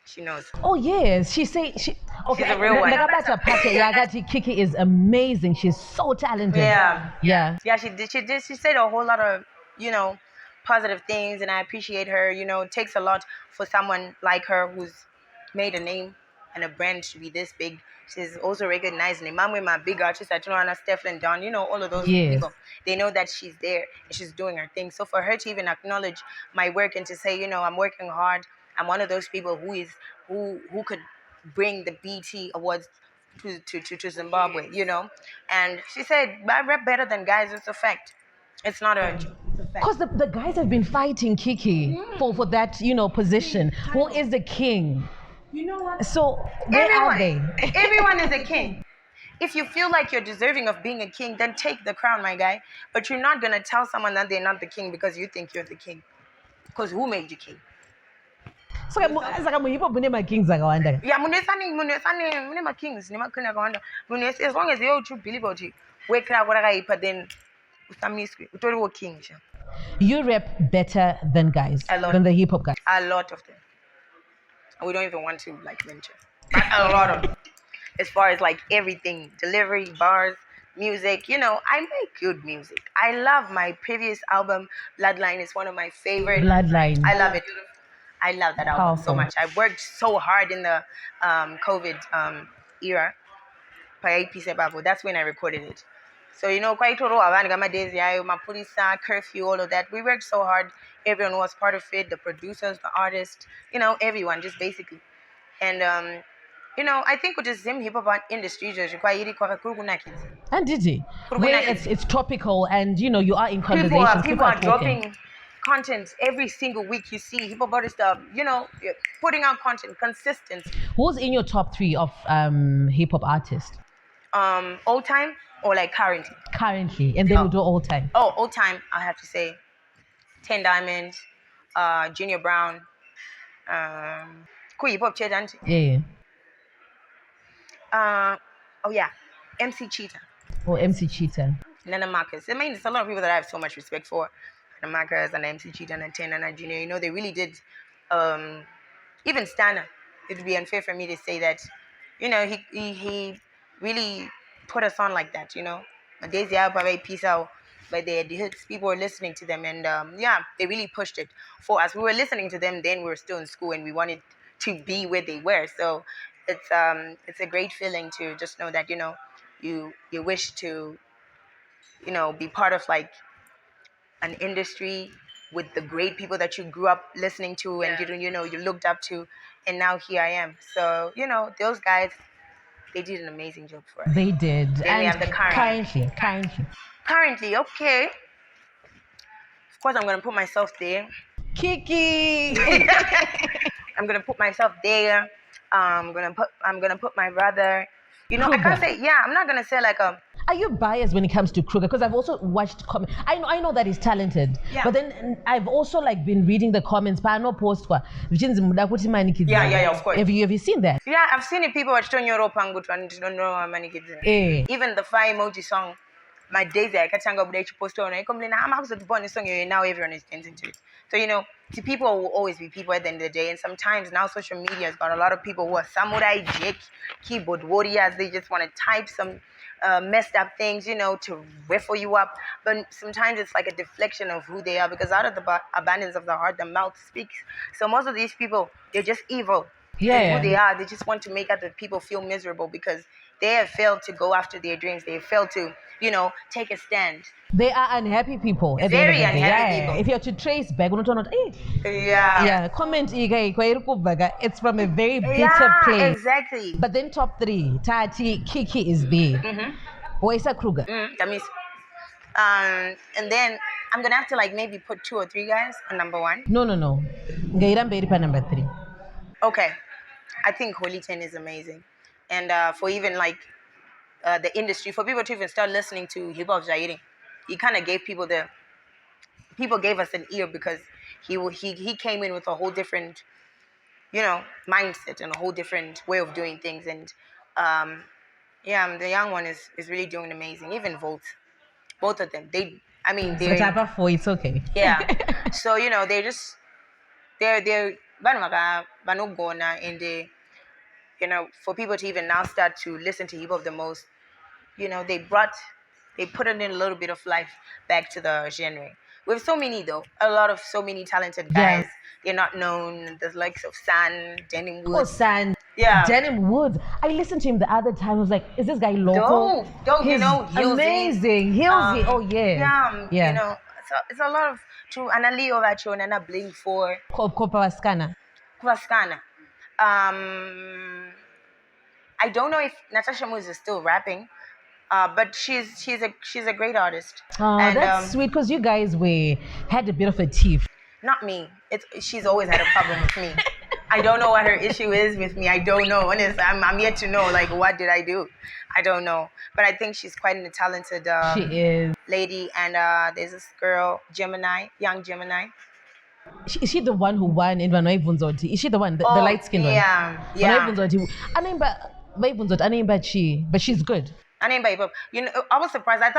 She knows. Oh yes, she said she. Okay, she's a real one. Kikky is amazing. She's so talented. Yeah. She did. She said a whole lot of positive things, and I appreciate her. It takes a lot for someone like her who's made a name and a brand to be this big. She's also recognized. Mamwe, my big artist, Stephen Don, all of those people. They know that she's there and she's doing her thing. So for her to even acknowledge my work and to say, I'm working hard. I'm one of those people who could bring the BT Awards to Zimbabwe, And she said, I rap better than guys. It's a fact. It's not a joke. Because the guys have been fighting Kikky for that, position. Who is the king? You know what? So where are they? Everyone is a king. If you feel like you're deserving of being a king, then take the crown, my guy. But you're not going to tell someone that they're not the king because you think you're the king. Because who made you king? So kings akawanda. Yeah, mune kings, as long as you true believe about you, wake up then utoriwo king. You rap better than guys, than the hip hop guys. A lot of them. We don't even want to venture. But a lot of them. As far as everything, delivery, bars, music, I make good music. I love my previous album, Bloodline. It's one of my favorite. Bloodline. I love it. I love that album so much. I worked so hard in the COVID era. That's when I recorded it. So, quite curfew, all of that. We worked so hard. Everyone was part of it. The producers, the artists, everyone, just basically. And, I think with the Zim hip hop industry, and did he? Where it's topical and, you are in conversation. People are dropping content every single week. You see hip hop artists, putting out content, consistent. Who's in your top 3 of hip hop artists? Old time or currently? Currently, and then we'll do old time. Oh, old time, I have to say 10 Diamonds, Junior Brown, hip hop Chedant. Yeah. MC Cheetah. Oh, MC Cheetah. Nana Marcus. I mean, there's a lot of people that I have so much respect for. Nana Marcus and MC Cheetah and 10 and Junior. They really did. Even Stana. It would be unfair for me to say that. He really put us on like that. Daisy Alba, peace out. But the hits, people were listening to them, and they really pushed it for us. We were listening to them then. We were still in school, and we wanted to be where they were. So it's a great feeling to just know that you wish to be part of an industry with the great people that you grew up listening to and you looked up to, and now here I am. So those guys, they did an amazing job for us. They did. Then and we have the currently, okay. Of course, I'm gonna put myself there. Kikky. I'm gonna put myself there. I'm gonna put my brother. I can't say. Yeah, I'm not gonna say Are you biased when it comes to Kruger? Because I've also watched comments. I know that he's talented, but then I've also like been reading the comments. But I know post kwa. Yeah, of course. Have you seen that? Yeah, I've seen it. People watch Tonyoro Pangut and don't know how many kids. Even the fire emoji song, my days I catch up with post on. I complain, I'm out of the bonus song. Now everyone is dancing to it. So the people will always be people at the end of the day. And sometimes now social media has got a lot of people who are samurai, keyboard warriors. They just want to type some messed up things, to riffle you up. But sometimes it's like a deflection of who they are, because out of the abundance of the heart, the mouth speaks. So most of these people, they're just evil. And who they are. They just want to make other people feel miserable because they have failed to go after their dreams. They have failed to, take a stand. They are unhappy people. Very unhappy people. If you're to trace back, comment it's from a very bitter place. Exactly. But then top 3, Tati, Kikky is there. Oisa Kruger. That means, and then I'm gonna have to maybe put 2 or 3 guys on number 1. No. Ngaira mberi pa number 3. Okay. I think Holy 10 is amazing. And for even the industry, for people to even start listening to hip hop Zaire, he kind of gave people gave us an ear, because he came in with a whole different, mindset and a whole different way of doing things. And the young one is really doing amazing. Even Volt, both of them. They're type of 4, it's okay. Yeah. So they're Banogona, and they, for people to even now start to listen to hip hop the most, they put in a little bit of life back to the genre. We have so many talented guys. Yeah. They're not known. There's likes of San, Denim Wood. Oh, San. Yeah. Denim Wood. I listened to him the other time. I was like, is this guy local? Dope, He's amazing. Hilsey. Yeah. It's a lot of true. And a Leo Vacho and a Bling 4. Kopawaskana. I don't know if Natasha Moose is still rapping, but she's a great artist. Oh, and that's sweet, because you guys had a bit of a tiff. Not me. She's always had a problem with me. I don't know what her issue is with me. I don't know. Honestly, I'm yet to know. What did I do? I don't know. But I think she's quite a talented she is. Lady. And there's this girl, young Gemini. Is she the one who won in Vanoi Vunzoti? Is she the one, the light-skinned one? Yeah. But she's good. I was surprised. I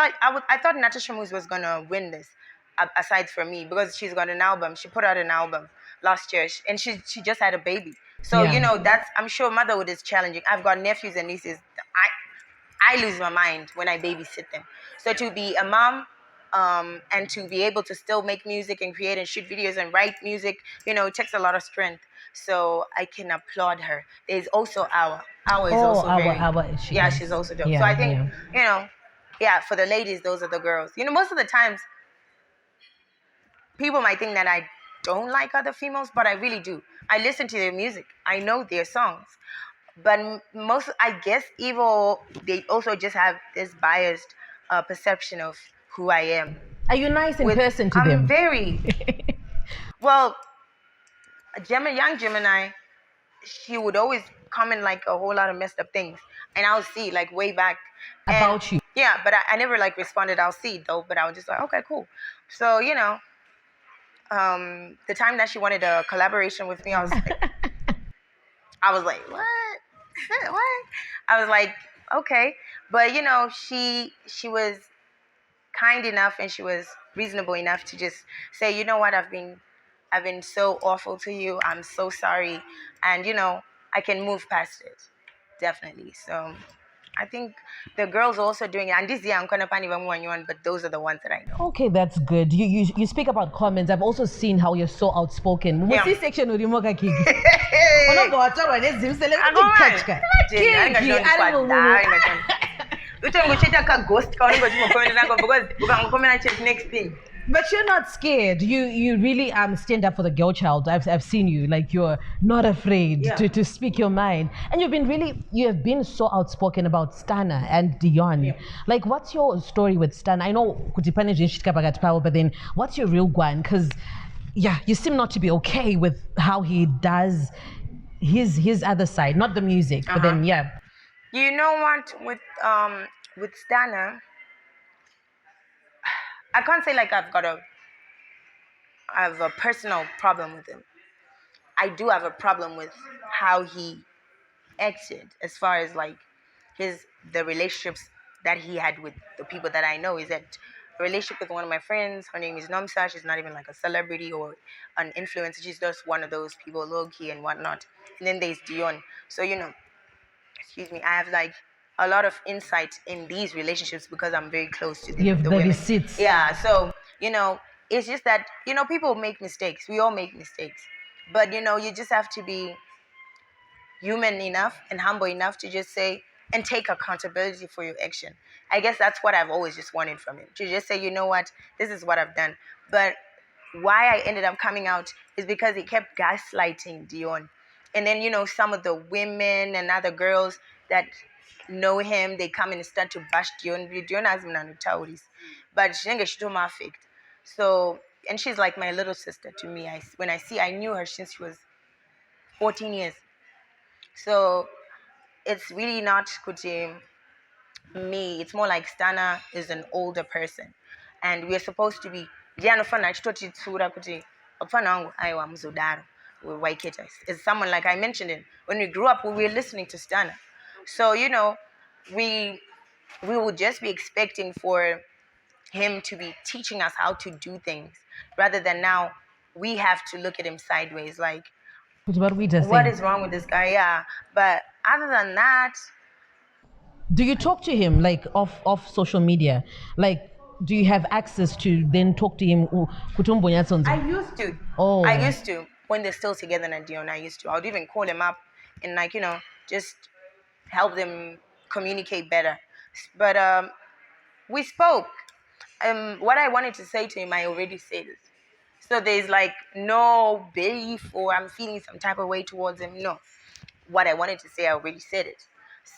thought Natasha Moose was gonna win this, aside from me, because she's got an album. She put out an album last year, and she just had a baby. So that's, I'm sure motherhood is challenging. I've got nephews and nieces. I lose my mind when I babysit them. So to be a mom, and to be able to still make music and create and shoot videos and write music, it takes a lot of strength. So I can applaud her. There's also Awa. Awa is also very... she's also dope. So I think, for the ladies, those are the girls. Most of the times, people might think that I don't like other females, but I really do. I listen to their music. I know their songs. But I guess, Evo, they also just have this biased perception of who I am. Are you nice in person to them? I'm very... Well, young Gemini, she would always comment a whole lot of messed up things. And I'll see, way back. About you. Yeah, but I never, responded. I'll see, though. But I was just okay, cool. So, the time that she wanted a collaboration with me, I was like... what? What? I was like, okay. But, she was kind enough and she was reasonable enough to just say, you know what, I've been so awful to you. I'm so sorry. And, I can move past it. Definitely. So I think the girls are also doing it. And this year, I'm going to but those are the ones that I know. Okay, that's good. You speak about comments. I've also seen how you're so outspoken. Yeah. Section Kikky. Next thing. But you're not scared. You really stand up for the girl child. I've seen you. You're not afraid to speak your mind. And you have been so outspoken about Stana and Dion. Yeah. What's your story with Stana? I know but then what's your real one? Because you seem not to be okay with how he does his other side, not the music, but then You know what, with with Stana, I can't say like I have a personal problem with him. I do have a problem with how he acted as far as like the relationships that he had with the people that I know. Is that a relationship with one of my friends? Her name is Nomsa. She's not even like a celebrity or an influencer. She's just one of those people, low key and whatnot. And then there's Dion. So excuse me, I have like a lot of insight in these relationships because I'm very close to You have the the women. receipts. Yeah, so it's just that people make mistakes. We all make mistakes, but you just have to be human enough and humble enough to just say and take accountability for your action. I guess that's what I've always just wanted from him, to just say, you know what, this is what I've done. But why I ended up coming out is because he kept gaslighting Dion. And then, some of the women and other girls that know him, they come and start to bash Dion. Dion has been on the towels, but she didn't get affect. So, and she's like my little sister to me. I knew her since she was 14 years. So it's really not kuti me. It's more like Stana is an older person, and we're supposed to be. It's someone like I mentioned it. When we grew up, we were listening to Stana, so we would just be expecting for him to be teaching us how to do things, rather than now we have to look at him sideways, like what is wrong with this guy? Yeah, but other than that. Do you talk to him like off social media? Like, do you have access to then talk to him? I used to. Oh. I used to. When they're still together in Dion, I used to. I would even call him up and just help them communicate better. But we spoke. What I wanted to say to him, I already said it. So there's like no beef or I'm feeling some type of way towards him. No. What I wanted to say, I already said it.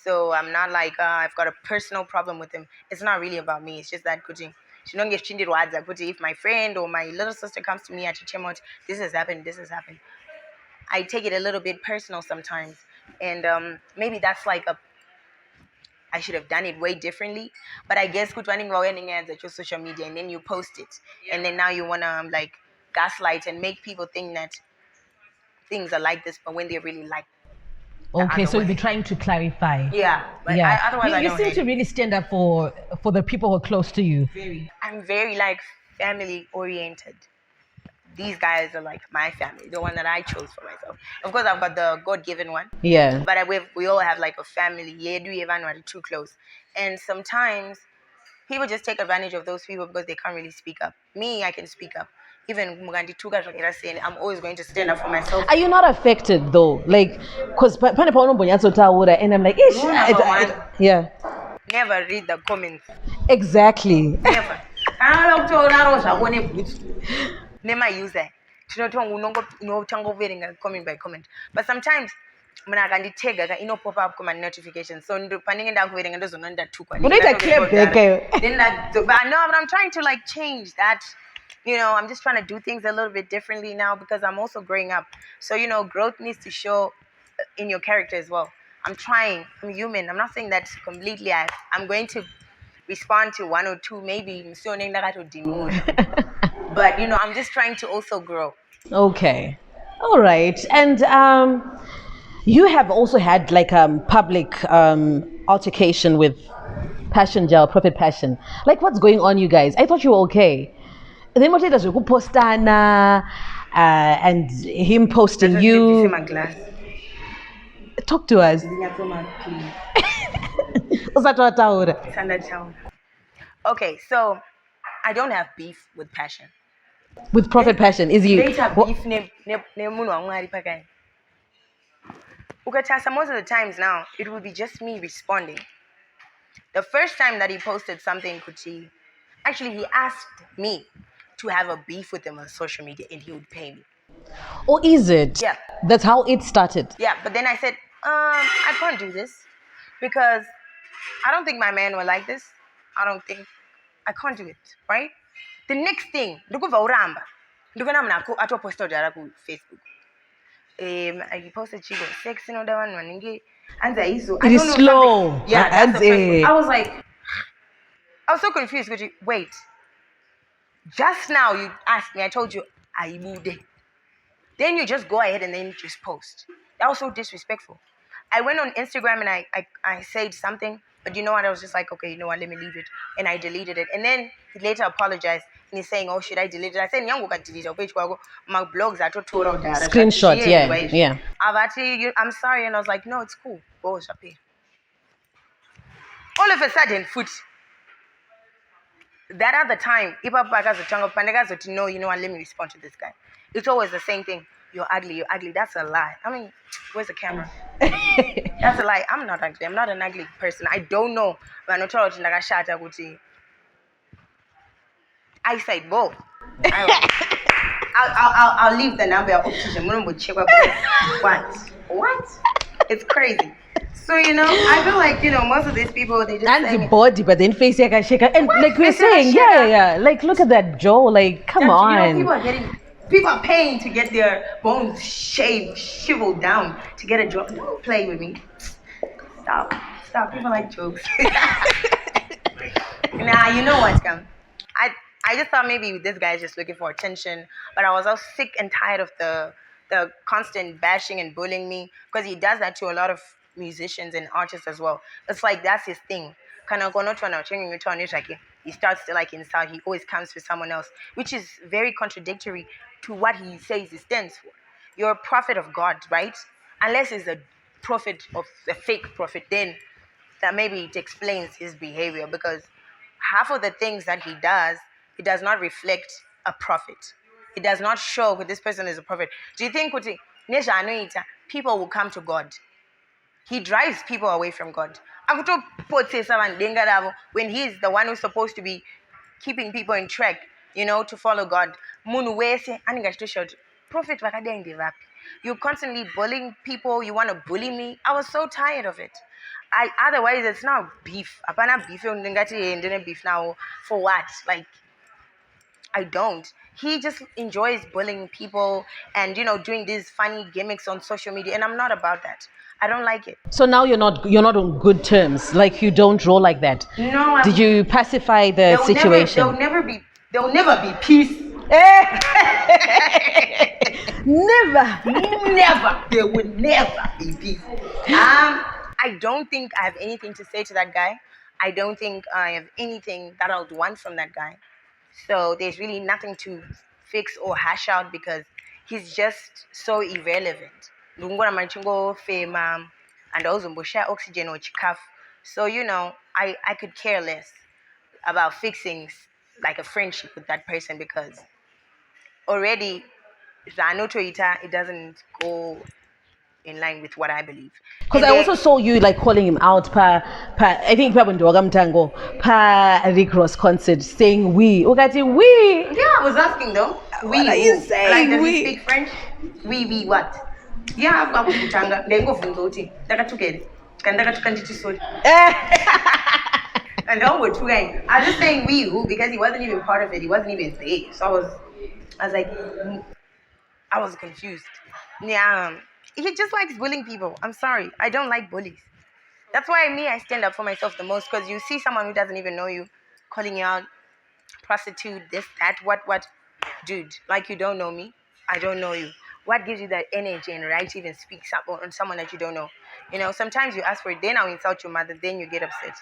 So I'm not like I've got a personal problem with him. It's not really about me. It's just that if my friend or my little sister comes to me at Chichemot, this has happened. I take it a little bit personal sometimes, and maybe that's like I should have done it way differently. But I guess running ads at your social media and then you post it, and then now you wanna like gaslight and make people think that things are like this, but when they're really like. Okay, so you'll be trying to clarify. Yeah, but otherwise you seem to really stand up for the people who are close to you. I'm very like family oriented. These guys are like my family, the one that I chose for myself. Of course, I've got the God-given one. Yeah. But we all have like a family. Yeah, do even are too close, and sometimes people just take advantage of those people because they can't really speak up. Me, I can speak up. Even Mugandi Tuga saying, I'm always going to stand up for myself. Are you not affected though? Like, because and I'm like, yeah. Never read the comments. Exactly. Never. Never use that. Comment by comment. But sometimes when I can take pop up comment notifications. So panning down with and doesn't under two. Then that, but I know, but I'm trying to like change that. I'm just trying to do things a little bit differently now because I'm also growing up. So growth needs to show in your character as well. I'm trying. I'm human. I'm not saying that completely. I'm going to respond to one or two, maybe. But I'm just trying to also grow. Okay, all right. And you have also had like public altercation with Passion Gel, Prophet Passion. Like, what's going on, you guys? I thought you were okay. Then what does you post and him posting you? Talk to us. Okay, so I don't have beef with Passion. With Prophet Passion, is you? Beef most of the times now, it will be just me responding. The first time that he posted something, actually he asked me to have a beef with him on social media and he would pay me. Or is it? Yeah. That's how it started. Yeah, but then I said, I can't do this because I don't think my man will like this. I can't do it, right? The next thing, look over Uramba. Look at I posted on Facebook. I posted chico sex, that one. It is slow. Yeah, that's the first one. I was like, I was so confused. Wait, just now you asked me, I told you I moved it. Then you just go ahead and then just post. That was so disrespectful. I went on Instagram and I said something, but you know what? I was just like, okay, you know what? Let me leave it. And I deleted it. And then he later apologized and he's saying, oh, should I delete it? I said, "Nyango got delete your page. My blogs are total data. Screenshot, yeah. I'm sorry. And I was like, no, it's cool. Go, Shapi. All of a sudden, that other time, no, you know what, let me respond to this guy. It's always the same thing. You're ugly. That's a lie. I mean, where's the camera? That's a lie. I'm not ugly. I'm not an ugly person. I don't know. I said both. I'll leave the number of optician. What? It's crazy. So, you know, I feel like, you know, most of these people, they just and the body, but then face and like we're saying, yeah. Like, look at that jaw. Like, come on. You know, people are paying to get their bones shiveled down to get a jaw. Don't play with me. Stop. People like jokes. Nah, you know what's coming. I just thought maybe this guy is just looking for attention, but I was all sick and tired of the constant bashing and bullying me, because he does that to a lot of musicians and artists as well. It's like that's his thing. He starts to like insult. He always comes for someone else, which is very contradictory to what he says he stands for. You're a prophet of God, right? Unless he's a prophet of a fake prophet, then that maybe it explains his behavior, because half of the things that he does, it does not reflect a prophet. It does not show that this person is a prophet. Do you think people will come to God? He drives people away from God. When he's the one who's supposed to be keeping people in track, you know, to follow God. Prophet, you're constantly bullying people. You want to bully me. I was so tired of it. Otherwise, it's now beef. Beef now for what? Like, I don't. He just enjoys bullying people and, you know, doing these funny gimmicks on social media, and I'm not about that. I don't like it. So now you're not on good terms. Like, you don't roll like that. No. Did you pacify the situation? There'll never be peace. Never. There will never be peace. I don't think I have anything to say to that guy. I don't think I have anything that I would want from that guy. So there's really nothing to fix or hash out, because he's just so irrelevant. And also share oxygen or chikaf. So, you know, I could care less about fixing like a friendship with that person, because already it doesn't go in line with what I believe. Because I also saw you like calling him out I think Rick Ross concert, saying we. Yeah, I was asking though. What are you saying? Like, does he speak French? We what? Yeah, I'm Kutanga. They go from Zoti. And all we're trying. I was just saying we who, because he wasn't even part of it. He wasn't even there. So I was like, I was confused. Yeah. He just likes bullying people. I'm sorry. I don't like bullies. That's why I stand up for myself the most, because you see someone who doesn't even know you calling you out, prostitute, this, that, what. Dude, like, you don't know me. I don't know you. What gives you that energy and right to even speak on someone that you don't know? You know, sometimes you ask for it, then I'll insult your mother, then you get upset.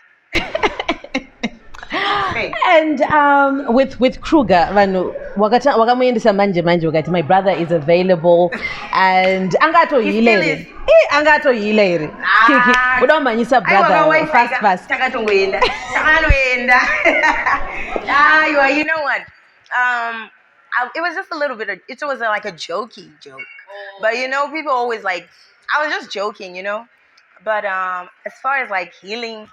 Hey. And with Kruger, wakamuyendesa manje wakati my brother is available, and angato yile Kikky udomanyisa brother fast you know what, it was just a little bit of, it was like a jokey joke, but you know, people always like, I was just joking, you know, but as far as like healing,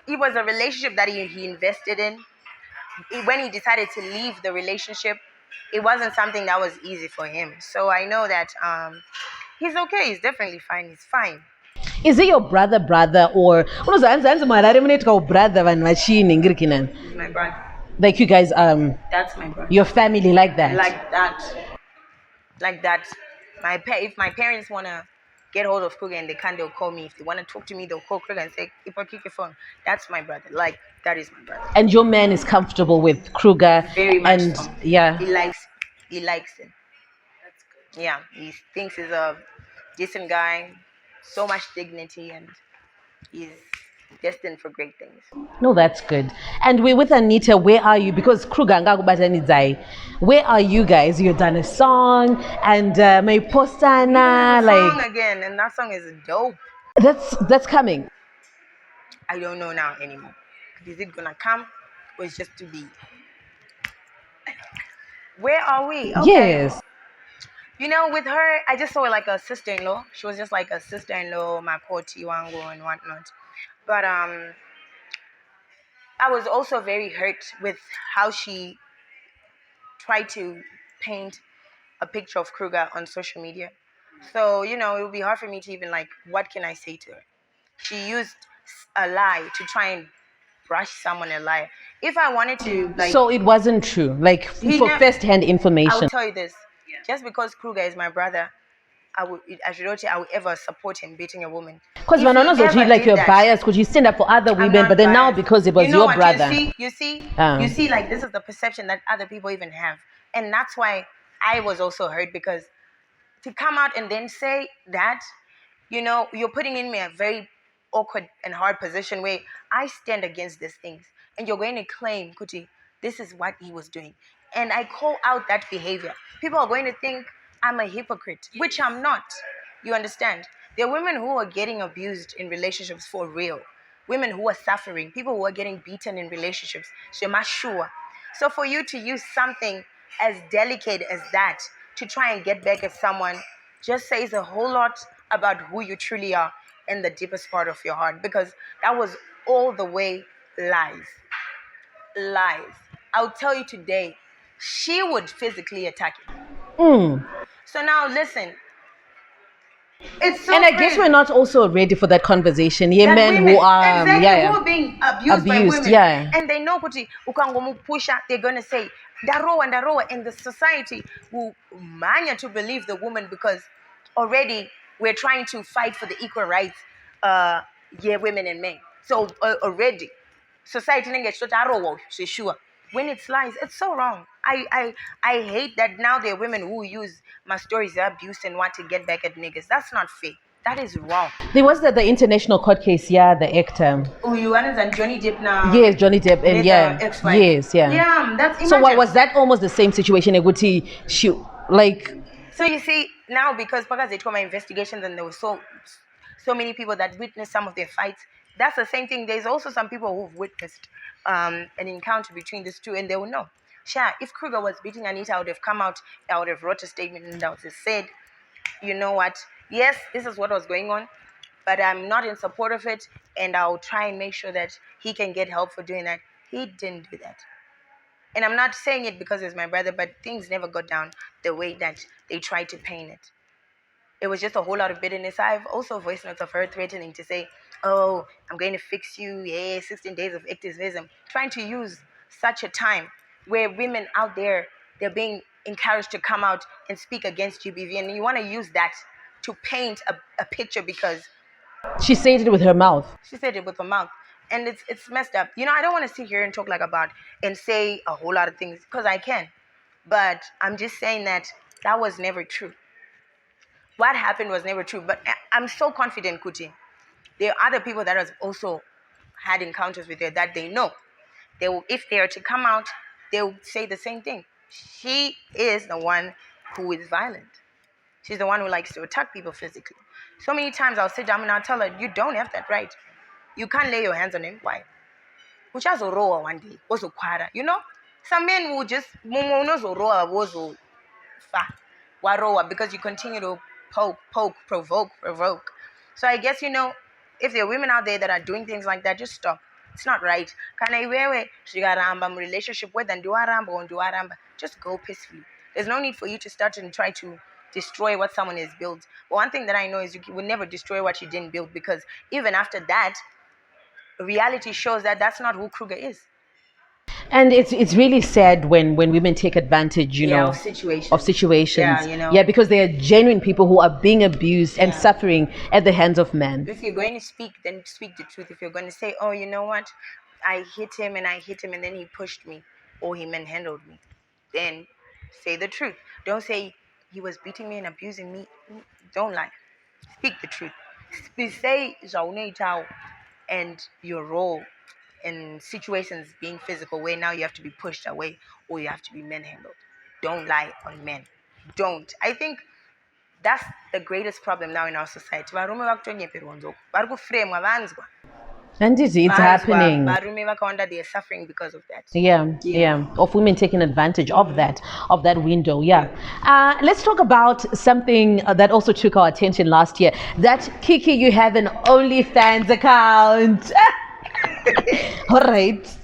it was a relationship that he invested in. When he decided to leave the relationship, it wasn't something that was easy for him. So I know that he's okay. He's definitely fine. He's fine. Is he your brother, or my brother? Like, you guys That's my brother. Your family like that? Like that. If my parents wanna get hold of Kruger and they can't, they'll call me. If they want to talk to me, they'll call Kruger and say, if I kick your phone, that's my brother. Like, that is my brother. And your man is comfortable with Kruger. Very much And so. yeah. He likes it. That's good. Yeah, he thinks he's a decent guy, so much dignity, and he's destined for great things. No, that's good. And we're with Anita. Where are you? Because Kruger and Gagubatanizai. Where are you guys? You've done a song and my postana, Song like again, and that song is dope. that's coming. I don't know now anymore. Is it gonna come or it's just to be? Where are we? Okay. Yes. You know, with her, I just saw her like a sister-in-law. She was just like a sister-in-law, my koti wango and whatnot. But I was also very hurt with how she tried to paint a picture of Kruger on social media. So, you know, it would be hard for me to even like, what can I say to her? She used a lie to try and brush someone a lie. If I wanted to, like, So it wasn't true, like for first-hand I information. will tell you this: just because Kruger is my brother, I should not say I would ever support him beating a woman. Because If when he I know ever like did you're that, biased, because you stand up for other I'm women, not but then now biased. because it was You know your what, brother. you see, like this is the perception that other people even have, and that's why I was also hurt, because to come out and then say that, you know, you're putting in me a very awkward and hard position where I stand against these things, and you're going to claim, Kuti, this is what he was doing, and I call out that behavior. People are going to think I'm a hypocrite, which I'm not. You understand? There are women who are getting abused in relationships for real. Women who are suffering, people who are getting beaten in relationships. Sure. So for you to use something as delicate as that to try and get back at someone just says a whole lot about who you truly are in the deepest part of your heart, because that was all the way lies. Lies. I'll tell you today, she would physically attack him. So now listen. It's so And I guess crazy. we're not also ready for that conversation. Yeah, That men women, who are exactly, who are being abused by women, yeah. and they know kuti ukangomupusha, they're gonna say darowa, and the society will mania to believe the woman, because already we're trying to fight for the equal rights, women and men. So already society ninge darowa, sure. When it's lies, it's so wrong. I hate that now there are women who use my stories of abuse and want to get back at niggas. That's not fair. That is wrong. There was the international court case, yeah, the actor. Oh, you understand Johnny Depp now? Yes, Johnny Depp, and yeah, ex-wife. yes, yeah. Yeah, that's So what imagine. was that? Almost the same situation. Eguti, she like. So you see now, because they told my investigations and there were so many people that witnessed some of their fights. That's the same thing. There's also some people who've witnessed an encounter between these two, and they will know. Sure, if Kruger was beating Anita, I would have come out, I would have wrote a statement, and I would have said, you know what? Yes, this is what was going on, but I'm not in support of it, and I'll try and make sure that he can get help for doing that. He didn't do that. And I'm not saying it because it's my brother, but things never got down the way that they tried to paint it. It was just a whole lot of bitterness. I've also voiced notes of her threatening to say, oh, I'm going to fix you. Yeah, 16 days of activism. Trying to use such a time where women out there, they're being encouraged to come out and speak against GBV. And you want to use that to paint a picture because she said it with her mouth. She said it with her mouth. And it's messed up. You know, I don't want to sit here and talk like about and say a whole lot of things because I can. But I'm just saying that was never true. What happened was never true. But I'm so confident, Kuti. There are other people that have also had encounters with her that they know. They will, if they are to come out, they will say the same thing. She is the one who is violent. She's the one who likes to attack people physically. So many times I'll sit down and I'll tell her, you don't have that right. You can't lay your hands on him. Why? Which has a roar one day. Also quara. You know? Some men will just because you continue to poke, provoke. So I guess, you know, if there are women out there that are doing things like that, just stop. It's not right. Can I wear relationship with and do aramba? Just go peacefully. There's no need for you to start and try to destroy what someone has built. But one thing that I know is you will never destroy what you didn't build, because even after that, reality shows that that's not who Kruger is. And it's really sad when women take advantage, of situations. of situations. Yeah, Yeah, because they are genuine people who are being abused and suffering at the hands of men. If you're going to speak, then speak the truth. If you're going to say, oh, you know what, I hit him and then he pushed me or he manhandled me, then say the truth. Don't say he was beating me and abusing me. Don't lie. Speak the truth. Say Zaunetao and your role in situations being physical where now you have to be pushed away or you have to be manhandled. Don't lie on men. Don't. I think that's the greatest problem now in our society. Varume vakutonyeperwa nzoko. Vari kufremwa vanzwa. And it's happening. Varume vakawanda they are suffering because of that. Yeah. Of women taking advantage of that window. Yeah. Let's talk about something that also took our attention last year. That Kikky, you have an OnlyFans account. All right.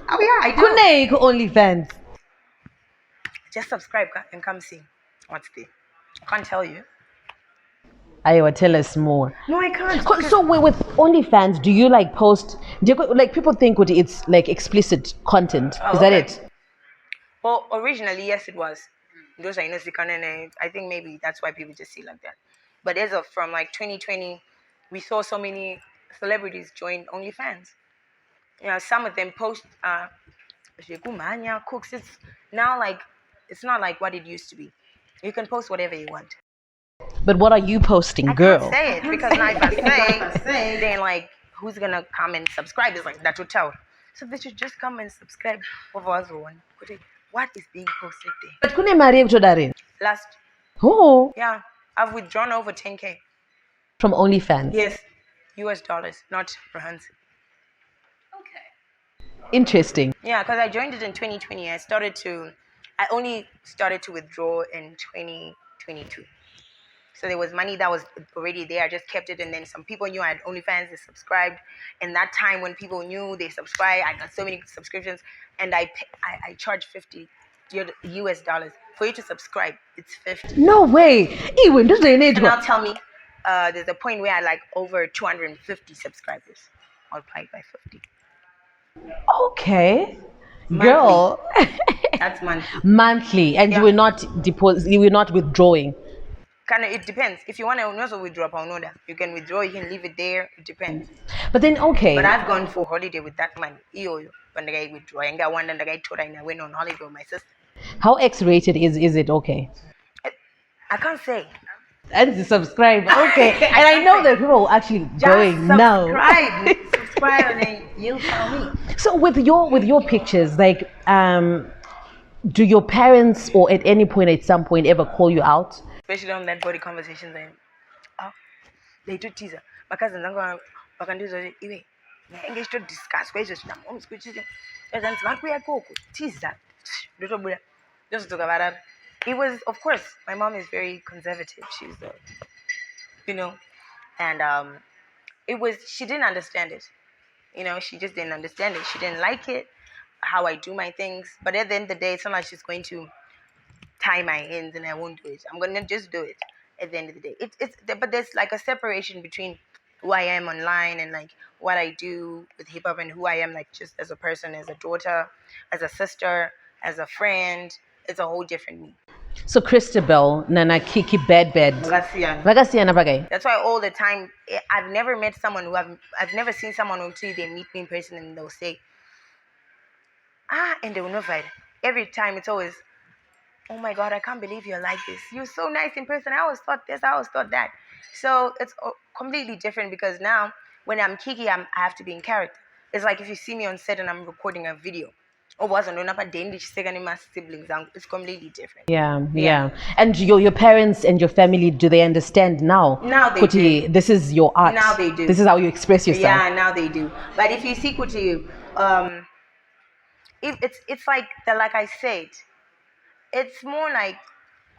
Oh yeah, I do. Kuneke OnlyFans. Just subscribe and come see what's there. I can't tell you. Iowa, tell us more. No, I can't. So with OnlyFans, do you like post? Do you, like people think it's like explicit content? Is that it? Well, originally, yes, it was. Those are I think maybe that's why people just see like that. But as of from like 2020, we saw so many celebrities join OnlyFans. Some of them post cooks. It's now like it's not like what it used to be. You can post whatever you want. But what are you posting, girl? I can't say it because now if I say, then like who's gonna come and subscribe? It's like that will tell. So they should just come and subscribe. What is being posted there? But kune mari ekutodare. Last. Oh. Yeah, I've withdrawn over 10K. From OnlyFans. Yes, US dollars, not rands. Interesting. Yeah, because I joined it in 2020. I only started to withdraw in 2022. So there was money that was already there. I just kept it, and then some people knew I had OnlyFans. They subscribed. And that time when people knew they subscribed, I got so many subscriptions, and I charge $50 US dollars for you to subscribe. It's $50. No way. Even this day and now tell me, there's a point where I like over 250 subscribers multiplied by 50. Okay. Monthly. Girl. That's monthly. Monthly, and you were not withdrawing. It depends. If you want to also withdraw, you can withdraw. You can leave it there. It depends. But then okay. But I've gone for holiday with that money. When I withdraw, and I went on holiday with my sister. How X-rated is it? Okay. I can't say. And subscribe. Okay. And I know that people are actually going now. Subscribe, and then you tell me. So with your pictures, like, do your parents or at any point, at some point, ever call you out? Especially on that body conversation, they do teaser. My cousins are going to do it. Engage to discuss questions. Teaser. Just talk about that. It was, of course, my mom is very conservative. She's, and she didn't understand it. She just didn't understand it. She didn't like it, how I do my things. But at the end of the day, it's not like she's going to tie my hands and I won't do it. I'm going to just do it at the end of the day. But there's like a separation between who I am online and like what I do with hip hop and who I am like just as a person, as a daughter, as a sister, as a friend. It's a whole different me. So Christabel, Nana Kikky bed. That's why all the time I've never met someone I've never seen someone until they meet me in person and they'll say, and they will know it. Every time it's always, oh my God, I can't believe you're like this. You're so nice in person. I always thought this, I always thought that. So it's completely different because now when I'm Kikky, I have to be in character. It's like if you see me on set and I'm recording a video. Siblings, it's completely different. Yeah. And your parents and your family, do they understand now? Now they do. This is your art. Now they do. This is how you express yourself. Yeah, now they do. But if you see Kuti, it's like I said, it's more like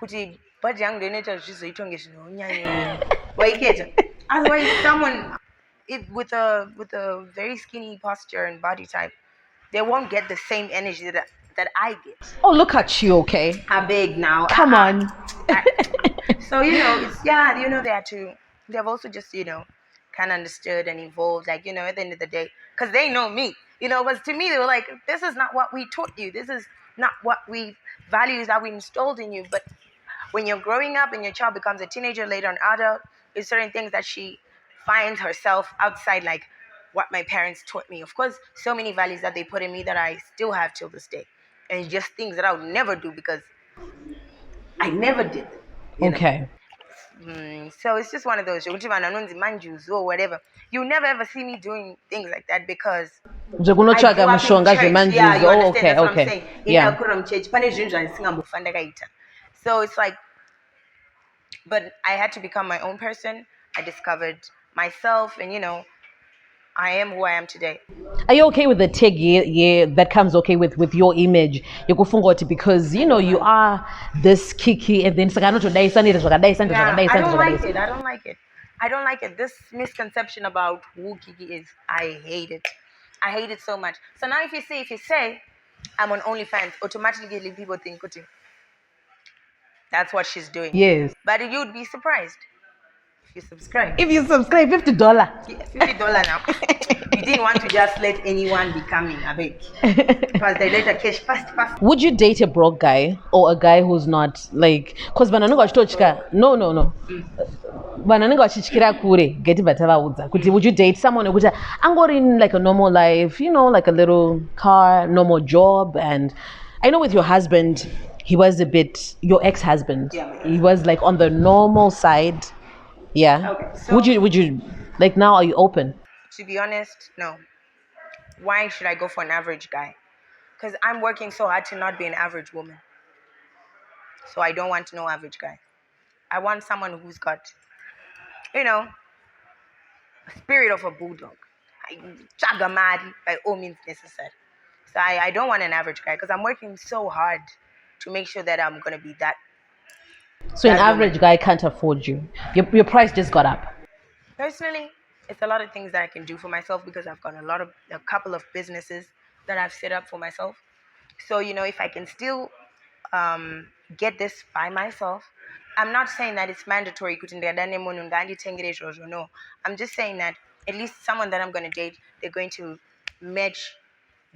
Kuti, but young otherwise someone with a very skinny posture and body type, they won't get the same energy that I get. Oh, look at you, okay? I'm big now. Come on. So, they have also just, kind of understood and evolved, at the end of the day. Because they know me. You know, because to me, they were like, this is not what we taught you. This is not what values that we installed in you. But when you're growing up and your child becomes a teenager, later on adult, there's certain things that she finds herself outside, like what my parents taught me. Of course, so many values that they put in me that I still have till this day. And just things that I would never do because I never did them. Okay. So it's just one of those, or whatever. You never ever see me doing things like that because I grew up in church. Yeah, you understand? That's what I'm saying. Yeah. So it's like, but I had to become my own person. I discovered myself, and I am who I am today. Are you okay with the tag that comes okay with your image? Because you are this Kikky and then I don't like it. This misconception about who Kikky is, I hate it. I hate it so much. So now if you say I'm on OnlyFans, automatically people think that's what she's doing. Yes. But you'd be surprised if you subscribe. If you subscribe, $50. Yeah, $50 now. You didn't want to just let anyone be coming, I beg. Because they let a cash fast. Would you date a broke guy or a guy who's not like? Because no. Would you date someone who's in like a normal life, like a little car, normal job? And I know with your husband, he was a bit, your ex-husband, he was like on the normal side. Yeah. Okay, so would you like, now are you open? To be honest, no. Why should I go for an average guy? Because I'm working so hard to not be an average woman. So I don't want no average guy. I want someone who's got, a spirit of a bulldog. Chagamadi by all means necessary. So I don't want an average guy because I'm working so hard to make sure that I'm going to be that. So an average guy can't afford you. Your price just got up. Personally, it's a lot of things that I can do for myself because I've got a couple of businesses that I've set up for myself. So, if I can still get this by myself, I'm not saying that it's mandatory. No, I'm just saying that at least someone that I'm going to date, they're going to match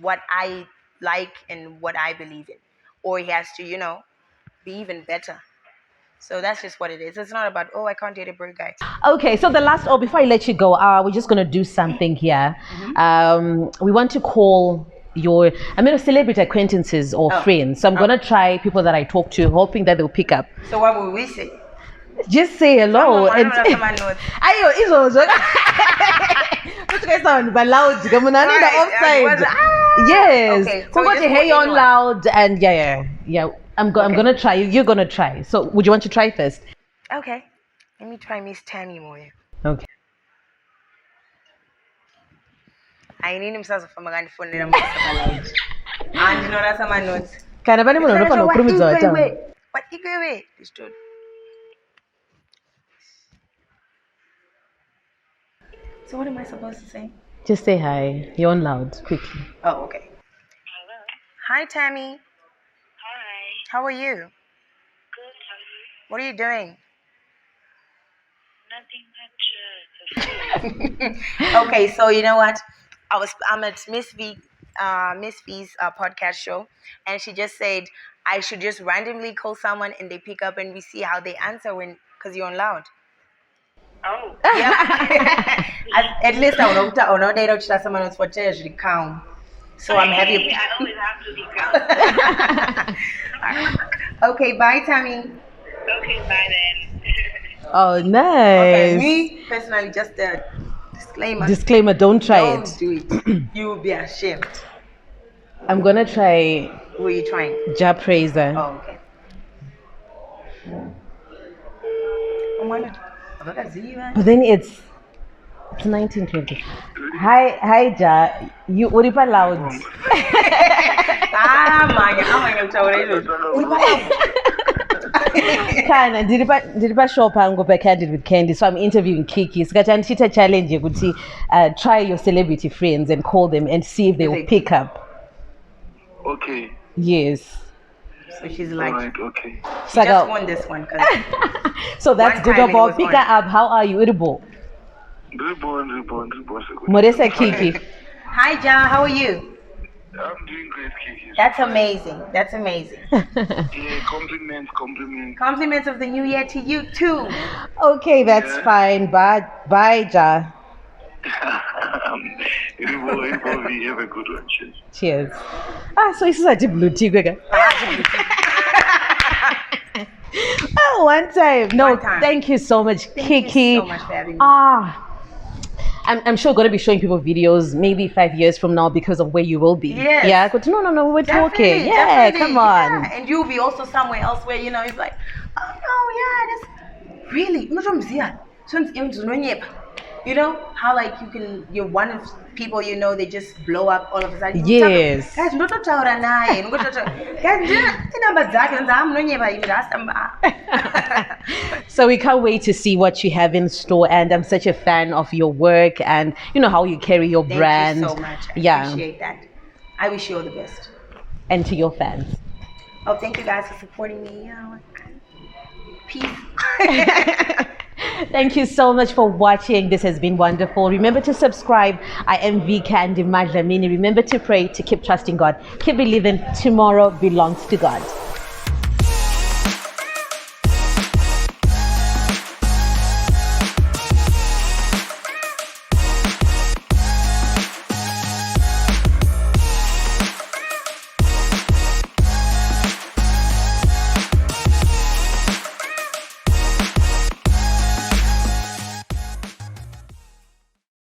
what I like and what I believe in. Or he has to, be even better. So that's just what it is. It's not about, I can't date a broke guy. Okay, so before I let you go, we're just going to do something here. We want to call celebrity acquaintances or friends. So I'm going to try people that I talk to, hoping that they'll pick up. So what will we say? Just say hello. Someone knows. Yes. Okay, So what hey on loud and yeah. I'm gonna try. You're gonna try. So would you want to try first? Okay. Let me try Miss Tammy more. Okay. I need him from my phone and and that's my notes. Can I buy him on What Igwe? So what am I supposed to say? Just say hi. You're on loud, quickly. Oh, okay. Hello. Hi, Tammy. Hi. How are you? Good. How are you? What are you doing? Nothing much. Okay, so you know what? I'm at Miss V's podcast show, and she just said I should just randomly call someone and they pick up and we see how they answer because you're on loud. Oh. Yeah. At least I know they don't trust someone else for usually calm. So I'm happy. I always have to be calm. Okay, bye, Tammy. Okay, bye then. Oh, nice. Okay, me personally, just a disclaimer. Disclaimer: don't try it. Don't do it. You will be ashamed. I'm gonna try. Who are you trying? Praiser. Oh, okay. But then it's 1920. Hi, Ja. You uripa loud. Kana ndiripa shop angu pa Candid with Candy, so I'm interviewing Kikky. Sikatandita challenge yekuthi try your celebrity friends and call them and see if they will pick up. Okay. Yes. So she's like, right, okay. She just won this one. So that's good about pick her up. How are you, Iribo? Reborn. Moresa Kikky. Hi, John. How are you? I'm doing great, Kikky. That's amazing. That's amazing. Yeah, compliments. Compliments of the new year to you too. Okay, that's Yeah. fine. Bye, Ja. It will be have a good one. Cheers. Cheers. So this is a blue tea. Oh, one time. No, One time. thank you so much, Thank Kikky. you so much for having me. I'm sure going to be showing people videos maybe 5 years from now because of where you will be. Yes. Yeah. But no, we're talking. Definitely, Yeah, definitely, come on. yeah. And you'll be also somewhere else where it's like, oh no, yeah, that's really you know how like you're one of people they just blow up all of a sudden. Yes. Guys, ndototaura naye, guys, tinamba dzake nzamunonyepa imi rasta. So we can't wait to see what you have in store, and I'm such a fan of your work and how you carry your brand. Thank you so much. I Yeah. appreciate that. I wish you all the best. And to your fans. Oh, thank you guys for supporting me. Peace. Thank you so much for watching. This has been wonderful. Remember to subscribe. I am V Candid Madlamini. Remember to pray, to keep trusting God, keep believing tomorrow belongs to God.